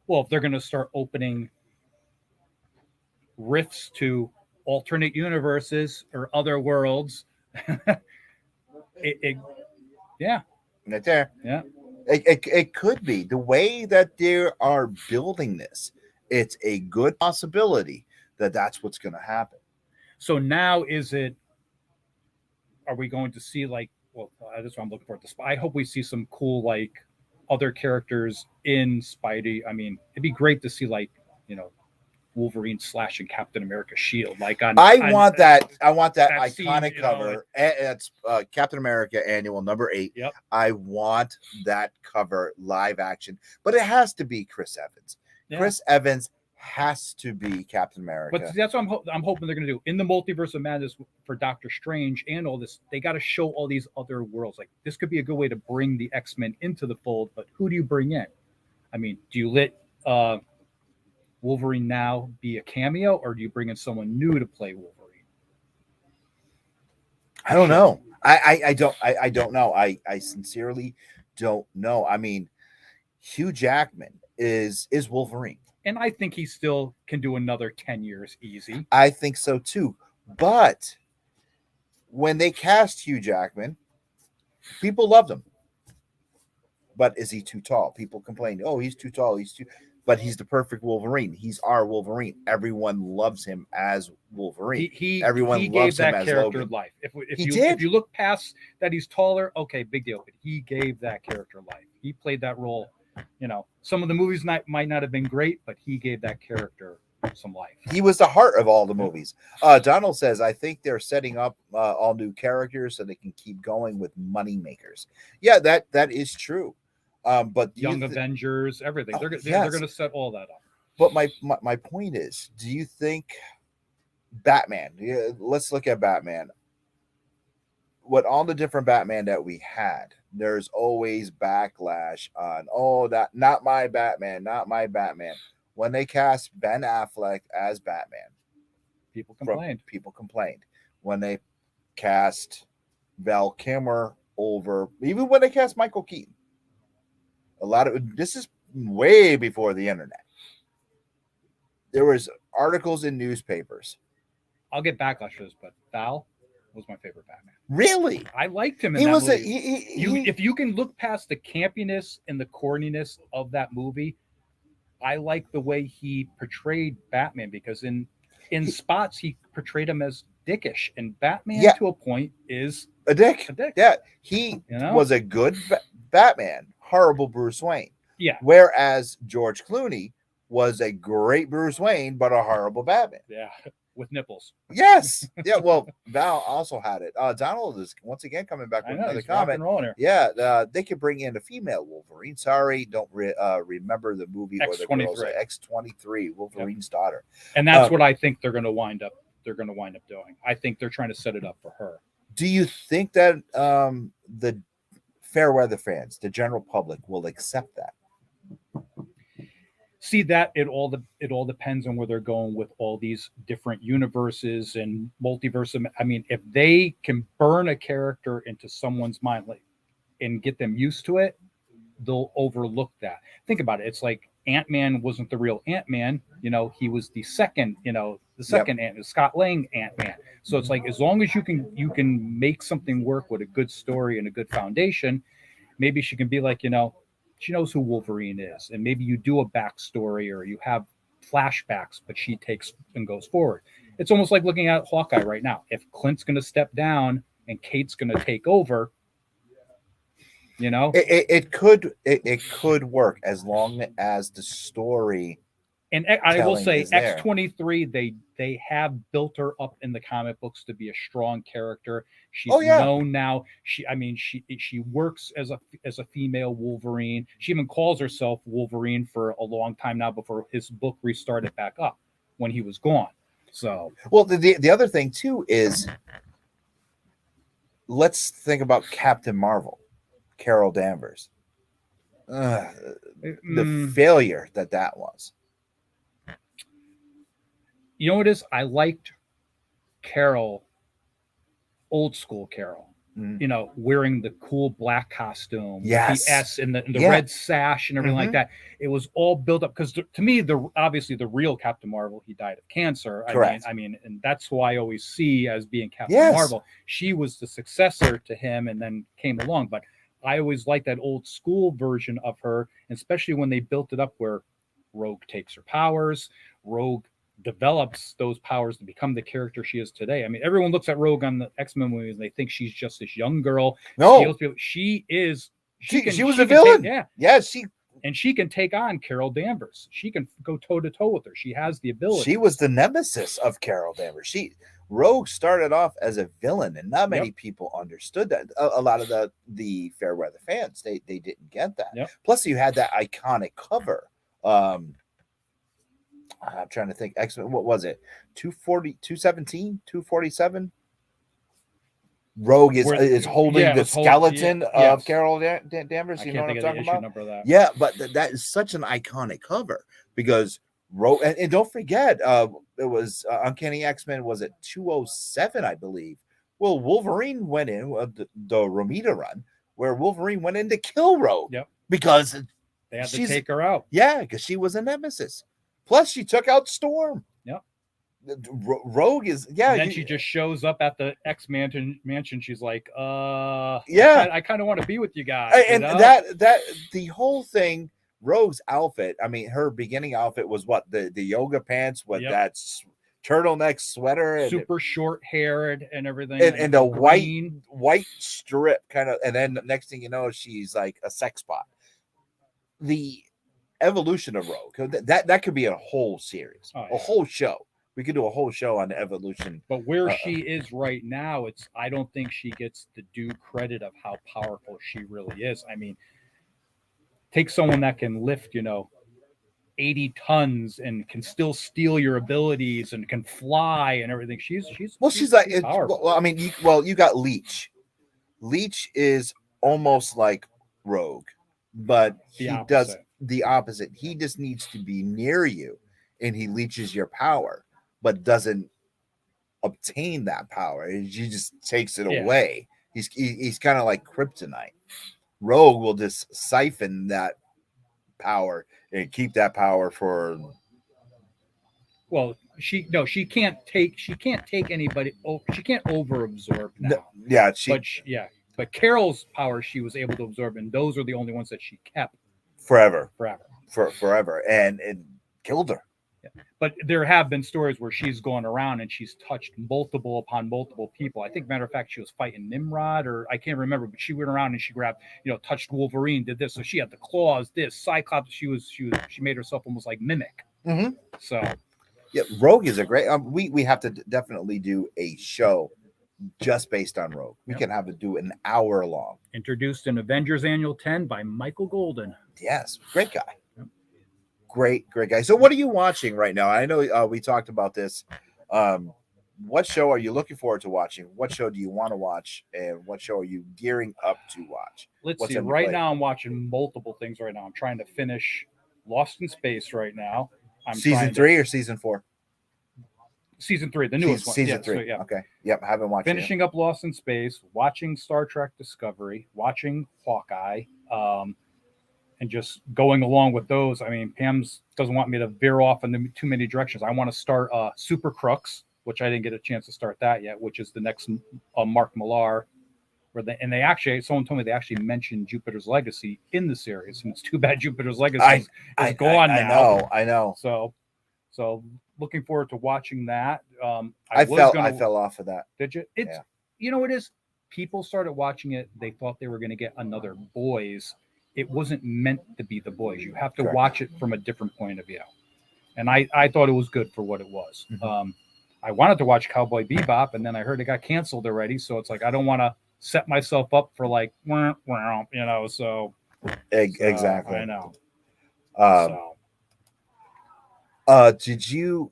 Well, if they're going to start opening rifts to alternate universes or other worlds, right there. Yeah. It could be the way that they are building this. It's a good possibility that that's what's going to happen. So now are we going to see that's what I'm looking for. I hope we see some cool, other characters in Spidey. I mean, it'd be great to see Wolverine slashing Captain America's shield. I want that iconic cover. It's Captain America Annual number 8. Yep. I want that cover live action, but it has to be Chris Evans. Yeah. Chris Evans has to be Captain America. But that's what I'm hoping they're going to do in the multiverse of madness for Doctor Strange and all this. They got to show all these other worlds. This could be a good way to bring the X-Men into the fold. But who do you bring in? I mean, do you let Wolverine now be a cameo, or do you bring in someone new to play Wolverine? I don't know. I don't know. I sincerely don't know. I mean, Hugh Jackman is Wolverine. And I think he still can do another 10 years easy. I think so too. But when they cast Hugh Jackman, people loved him. But is he too tall? People complain, oh, he's too tall. But he's the perfect Wolverine. He's our Wolverine. Everyone loves him as Wolverine. Everyone he loves gave that him as character Logan. life. Did. If you look past that, he's taller. Okay, big deal. But he gave that character life. He played that role. You know, some of the movies might not have been great, but he gave that character some life. He was the heart of all the movies. Donald says, I think they're setting up all new characters so they can keep going with money makers. Yeah, that is true. But Young Avengers, everything. They're going to set all that up. But my point is, do you think Batman? Yeah, let's look at Batman. What all the different Batman that we had, there's always backlash on, oh, that not my Batman. When they cast Ben Affleck as Batman, people complained. When they cast Val Kilmer over, even when they cast Michael Keaton, this is way before the internet. There was articles in newspapers. I'll get backlash for this, but Val was my favorite Batman. Really? I liked him in He that was movie. If you can look past the campiness and the corniness of that movie, I like the way he portrayed Batman, because in spots he portrayed him as dickish, and Batman to a point is a dick. Yeah, he was a good Batman, horrible Bruce Wayne. Yeah. Whereas George Clooney was a great Bruce Wayne, but a horrible Batman. Yeah, with nipples. Yes. Yeah, well, Val also had it. Donald is once again coming back with another comment. Yeah, they could bring in a female Wolverine. Sorry, don't remember the movie or the girls. X-23, Wolverine's daughter. And that's what I think they're going to wind up doing. I think they're trying to set it up for her. Do you think that the fair weather fans, the general public, will accept that? See, that it all depends on where they're going with all these different universes and multiverse. I mean, if they can burn a character into someone's mind and get them used to it, they'll overlook that. Think about it. It's like Ant-Man wasn't the real Ant-Man. You know, he was the second Ant-Man, Scott Lang Ant-Man. So it's like, as long as you can make something work with a good story and a good foundation, maybe she can be like, she knows who Wolverine is, and maybe you do a backstory or you have flashbacks, but she takes and goes forward. It's almost like looking at Hawkeye right now. If Clint's going to step down and Kate's going to take over, it could work as long as the story. And I will say, X-23, they have built her up in the comic books to be a strong character. She's known now. She works as a female Wolverine. She even calls herself Wolverine for a long time now, before his book restarted back up when he was gone. So, well, the other thing too is, let's think about Captain Marvel, Carol Danvers. The failure that was. You know what it is? I liked Carol, old school Carol. Wearing the cool black costume, with the S and the red sash and everything like that. It was all built up, because to me, obviously the real Captain Marvel, he died of cancer. Correct. I mean, and that's who I always see as being Captain Marvel. She was the successor to him, and then came along. But I always liked that old school version of her, especially when they built it up where Rogue takes her powers, Rogue develops those powers to become the character she is today. I mean, everyone looks at Rogue on the X-Men movies and they think she's just this young girl. No, she is. She was a villain. She can take on Carol Danvers. She can go toe to toe with her. She has the ability. She was the nemesis of Carol Danvers. Rogue started off as a villain, and not many people understood that. A lot of the fair weather fans, they didn't get that. Plus, you had that iconic cover. I'm trying to think. X-Men, what was it? 240, 217, 247? Rogue is holding the skeleton of Carol Danvers. You know what I'm talking about? Yeah, but that is such an iconic cover, because Rogue, and don't forget, it was Uncanny X-Men, was it 207, I believe? Well, Wolverine went in, the Romita run, where Wolverine went in to kill Rogue. Because they had to take her out. Yeah, because she was a nemesis. Plus, she took out Storm. Rogue is And then she just shows up at the X mansion. She's like, yeah, I kind of want to be with you guys. and you know? that the whole thing. Rogue's outfit. I mean, her beginning outfit was what the yoga pants with Yep. that turtleneck sweater and super short haired and everything, and a green. white strip kind of, and then next thing you know, she's like a sex bot. The evolution of Rogue, that could be a whole series, a whole show. We could do a whole show on the evolution. But where she is right now, I don't think she gets the due credit of how powerful she really is. I mean, take someone that can lift, 80 tons and can still steal your abilities and can fly and everything. She's like, powerful. well, I mean, you got Leech. Leech is almost like Rogue, but he does the opposite. He just needs to be near you, and he leeches your power, but doesn't obtain that power. He just takes it away. He's kind of like kryptonite. Rogue will just siphon that power and keep that power for. Well, she can't take anybody. She can't overabsorb now. But Carol's power she was able to absorb, and those are the only ones that she kept forever, and it killed her. But there have been stories where she's gone around and she's touched multiple people. I think, matter of fact, she was fighting Nimrod, or I can't remember, but she went around and she grabbed, touched Wolverine, did this. So she had the claws, this Cyclops. She made herself almost like Mimic. Mm-hmm. So, yeah, Rogue is a great. We have to definitely do a show just based on Rogue. We can have it do an hour long. Introduced in Avengers Annual 10 by Michael Golden. Yes, great guy. Great guy. So what are you watching right now? I know we talked about this. What show are you looking forward to watching? What show do you want to watch? And what show are you gearing up to watch? Let's see. Right now, I'm watching multiple things right now. I'm trying to finish Lost in Space right now. Season 3 or season 4? Season 3, the newest one. Season 3. So, yeah. Okay. Yep. I haven't watched it. Finishing up Lost in Space, watching Star Trek Discovery, watching Hawkeye, and just going along with those. I mean, Pam's doesn't want me to veer off in too many directions. I want to start Super Crooks, which I didn't get a chance to start that yet, which is the next Mark Millar. They actually, someone told me they actually mentioned Jupiter's Legacy in the series, and it's too bad Jupiter's Legacy is gone now. I know. So looking forward to watching that. I fell off of that. Did you? It's it is. People started watching it. They thought they were going to get another Boys. It wasn't meant to be the Boys. You have to watch it from a different point of view. And I thought it was good for what it was. Mm-hmm. I wanted to watch Cowboy Bebop, and then I heard it got canceled already. So it's like, I don't want to set myself up for like, so. Exactly. I know. Did you,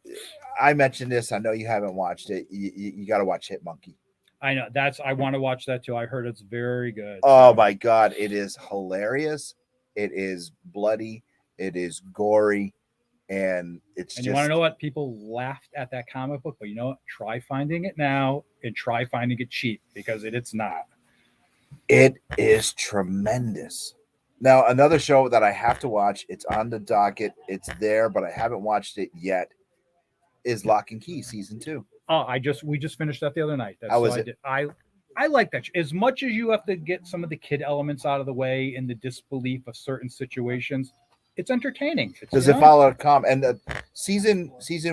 I mentioned this, I know you haven't watched it. You got to watch Hit Monkey. I know I want to watch that too. I heard it's very good. Oh my God. It is hilarious. It is bloody. It is gory. And you want to know what? People laughed at that comic book, but you know what? Try finding it now and try finding it cheap, because it's not. It is tremendous. Now, another show that I have to watch, it's on the docket. It's there, but I haven't watched it yet, is Lock and Key season 2. Oh, we just finished that the other night. How was it? I like that. As much as you have to get some of the kid elements out of the way and the disbelief of certain situations, it's entertaining. Does it follow the comic? And season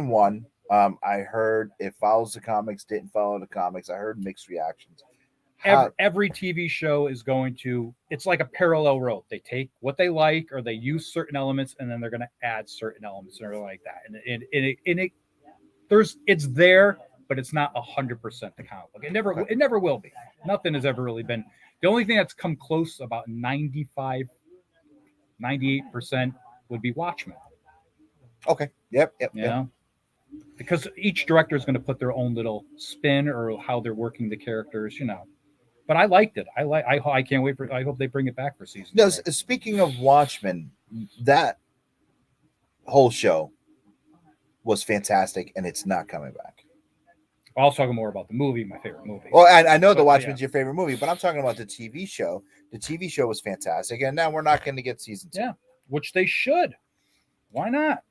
1, I heard it follows the comics, didn't follow the comics. I heard mixed reactions. Every TV show is going to, it's like a parallel road. They take what they like, or they use certain elements, and then they're going to add certain elements or like that. And it's there, but it's not 100% the comic book. It never will be. Nothing has ever really been. The only thing that's come close, about 98% would be Watchmen. Okay. Yep. You know? Because each director is going to put their own little spin or how they're working the characters, But I liked it. I can't wait I hope they bring it back for season 3. Speaking of Watchmen, that whole show was fantastic, and it's not coming back. I'll talk more about the movie, my favorite movie. Well, I know The Watchmen's your favorite movie, but I'm talking about the TV show. The TV show was fantastic, and now we're not going to get season 2. Yeah, which they should. Why not?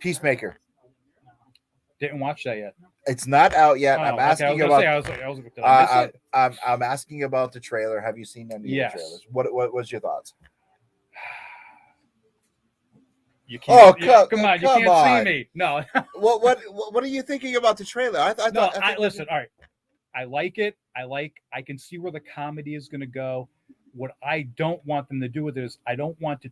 Peacemaker. Didn't watch that yet. It's not out yet. Oh, I'm okay, asking about. I was did I miss it? I'm asking about the trailer. Have you seen any Yes. of the trailers? What was your thoughts? You can't. Oh, come on! You come can't on. see me. No. What are you thinking about the trailer? Listen. All right, I like it. I can see where the comedy is going to go. What I don't want them to do with it is I don't want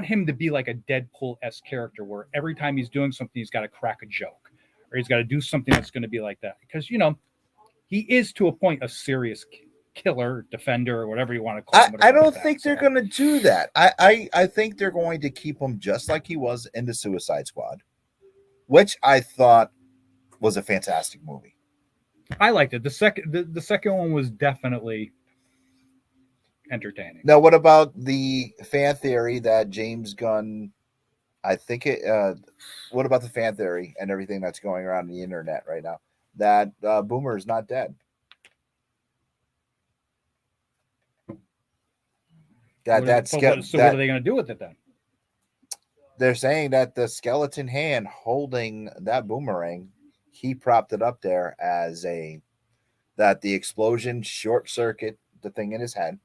him to be like a Deadpool-esque character where every time he's doing something, he's got to crack a joke or he's got to do something that's going to be like that. Because, he is to a point a serious killer, defender, or whatever you want to call him. I don't think they're going to do that. I think they're going to keep him just like he was in the Suicide Squad, which I thought was a fantastic movie. I liked it. The second one was definitely entertaining. Now, what about the fan theory that James Gunn? What about the fan theory and everything that's going around the internet right now that Boomer is not dead? So what are they going to do with it then? They're saying that the skeleton hand holding that boomerang, he propped it up there that the explosion short circuit the thing in his head.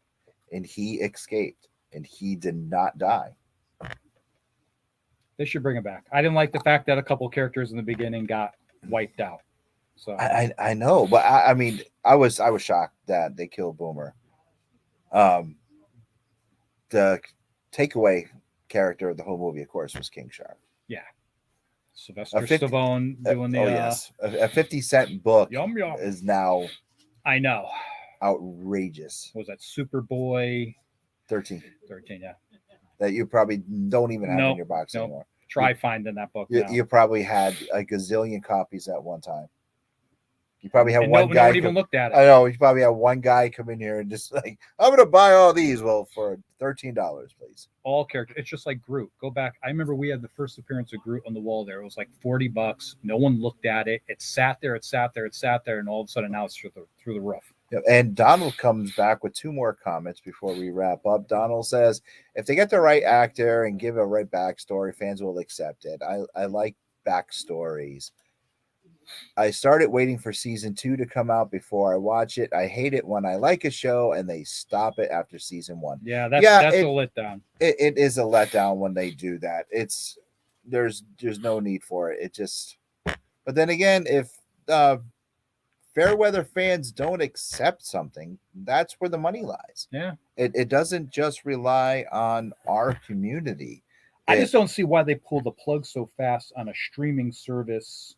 And he escaped, and he did not die. They should bring it back. I didn't like the fact that a couple characters in the beginning got wiped out. So I know, but I mean, I was shocked that they killed Boomer. The takeaway character of the whole movie, of course, was King Shark. Yeah, Sylvester Stallone doing a 50-cent book yum. is now. I know. Outrageous. Was that Superboy 13? Yeah. That you probably don't even have in your box anymore. Try finding that book. You probably had a gazillion copies at one time. You probably had one guy. No one even looked at it. I know. You probably had one guy come in here and just like, I'm going to buy all these. Well, for $13, please. All characters. It's just like Groot. Go back. I remember we had the first appearance of Groot on the wall there. It was like $40. No one looked at it. It sat there. And all of a sudden now it's through the roof. And Donald comes back with two more comments before we wrap up. Donald says, if they get the right actor and give a right backstory, fans will accept it. I like backstories. I started waiting for season 2 to come out before I watch it. I hate it when I like a show and they stop it after season 1. Yeah, that's a letdown. It is a letdown when they do that. There's no need for it. But then again, if Fairweather fans don't accept something, that's where the money lies. Yeah. It doesn't just rely on our community. I just don't see why they pull the plug so fast on a streaming service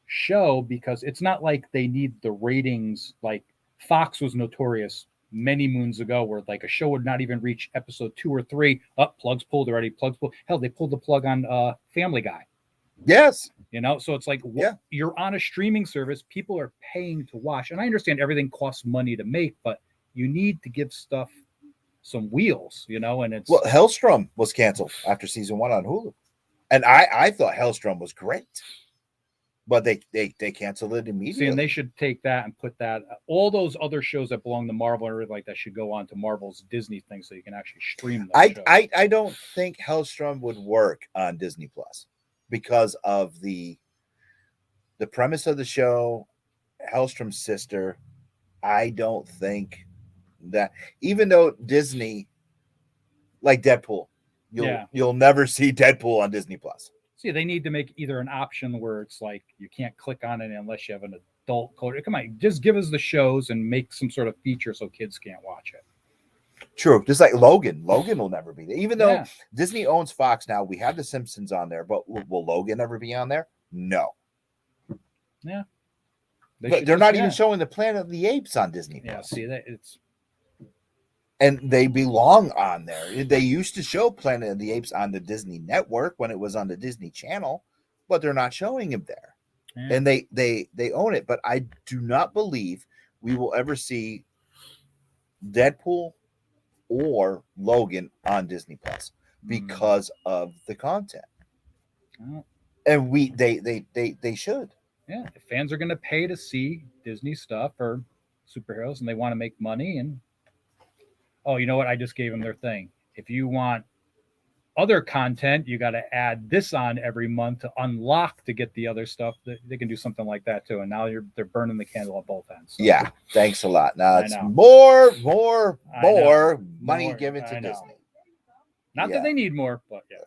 show, because it's not like they need the ratings. Like Fox was notorious many moons ago where like a show would not even reach episode 2 or 3. Plugs pulled already. Plugs pulled. Hell, they pulled the plug on Family Guy. Yes. So it's like, you're on a streaming service. People are paying to watch. And I understand everything costs money to make, but you need to give stuff some wheels, and it's. Well, Hellstrom was canceled after season 1 on Hulu. And I thought Hellstrom was great. But they canceled it immediately. See, and they should take that and put that, all those other shows that belong to Marvel or like that should go on to Marvel's Disney thing so you can actually stream those shows. I don't think Hellstrom would work on Disney Plus. Because of the premise of the show, Hellstrom's sister, I don't think that, even though Disney, like Deadpool, you'll never see Deadpool on Disney Plus. See, they need to make either an option where it's like you can't click on it unless you have an adult code. Come on, just give us the shows and make some sort of feature so kids can't watch it. True. Just like Logan. Logan will never be there. Even though Disney owns Fox now, we have The Simpsons on there, but will Logan ever be on there? No. Yeah. They're not even showing the Planet of the Apes on Disney. Yeah, see that it's. And they belong on there. They used to show Planet of the Apes on the Disney Network when it was on the Disney Channel, but they're not showing him there. Yeah. And they own it. But I do not believe we will ever see Deadpool or Logan on Disney Plus because of the content. Oh. And they should. Yeah, if fans are going to pay to see Disney stuff or superheroes and they want to make money, and you know what? I just gave them their thing. If you want other content, you got to add this on every month to unlock to get the other stuff. They can do something like that too. And now they're burning the candle at both ends. So. Yeah, thanks a lot. Now I it's know. more money More, given I to know. Disney. Not that they need more, but yeah.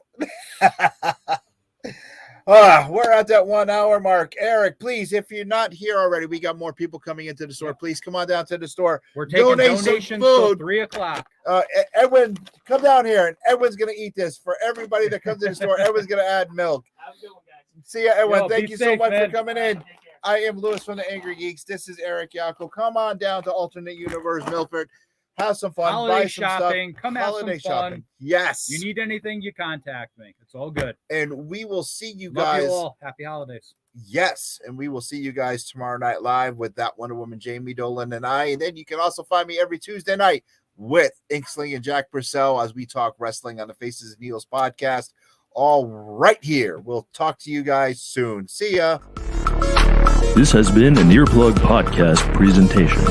We're at that 1 hour mark. Eric, please, if you're not here already, we got more people coming into the store. Please come on down to the store. We're taking Donate some donations till food. 3:00. Edwin, come down here, and Edwin's gonna eat this for everybody that comes to the store. Edwin's gonna add milk. Have a good one, guys. See ya, Edwin. Yo, Thank be you so safe, much man. for coming in. Take care. I am Lewis from the Angry Geeks. This is Eric Yako. Come on down to Alternate Universe Milford. Have some fun. Holiday buy some shopping. stuff. Come have some fun. Yes. You need anything, you contact me. It's all good. And we will see you Love guys. you all. Happy holidays. Yes, and we will see you guys tomorrow night live with that Wonder Woman, Jamie Dolan, and I. And then you can also find me every Tuesday night with Inksling and Jack Purcell as we talk wrestling on the Faces and Heels podcast. All right here. We'll talk to you guys soon. See ya. This has been an Earplug Podcast presentation.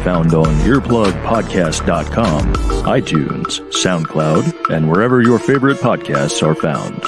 Found on earplugpodcast.com, iTunes, SoundCloud, and wherever your favorite podcasts are found.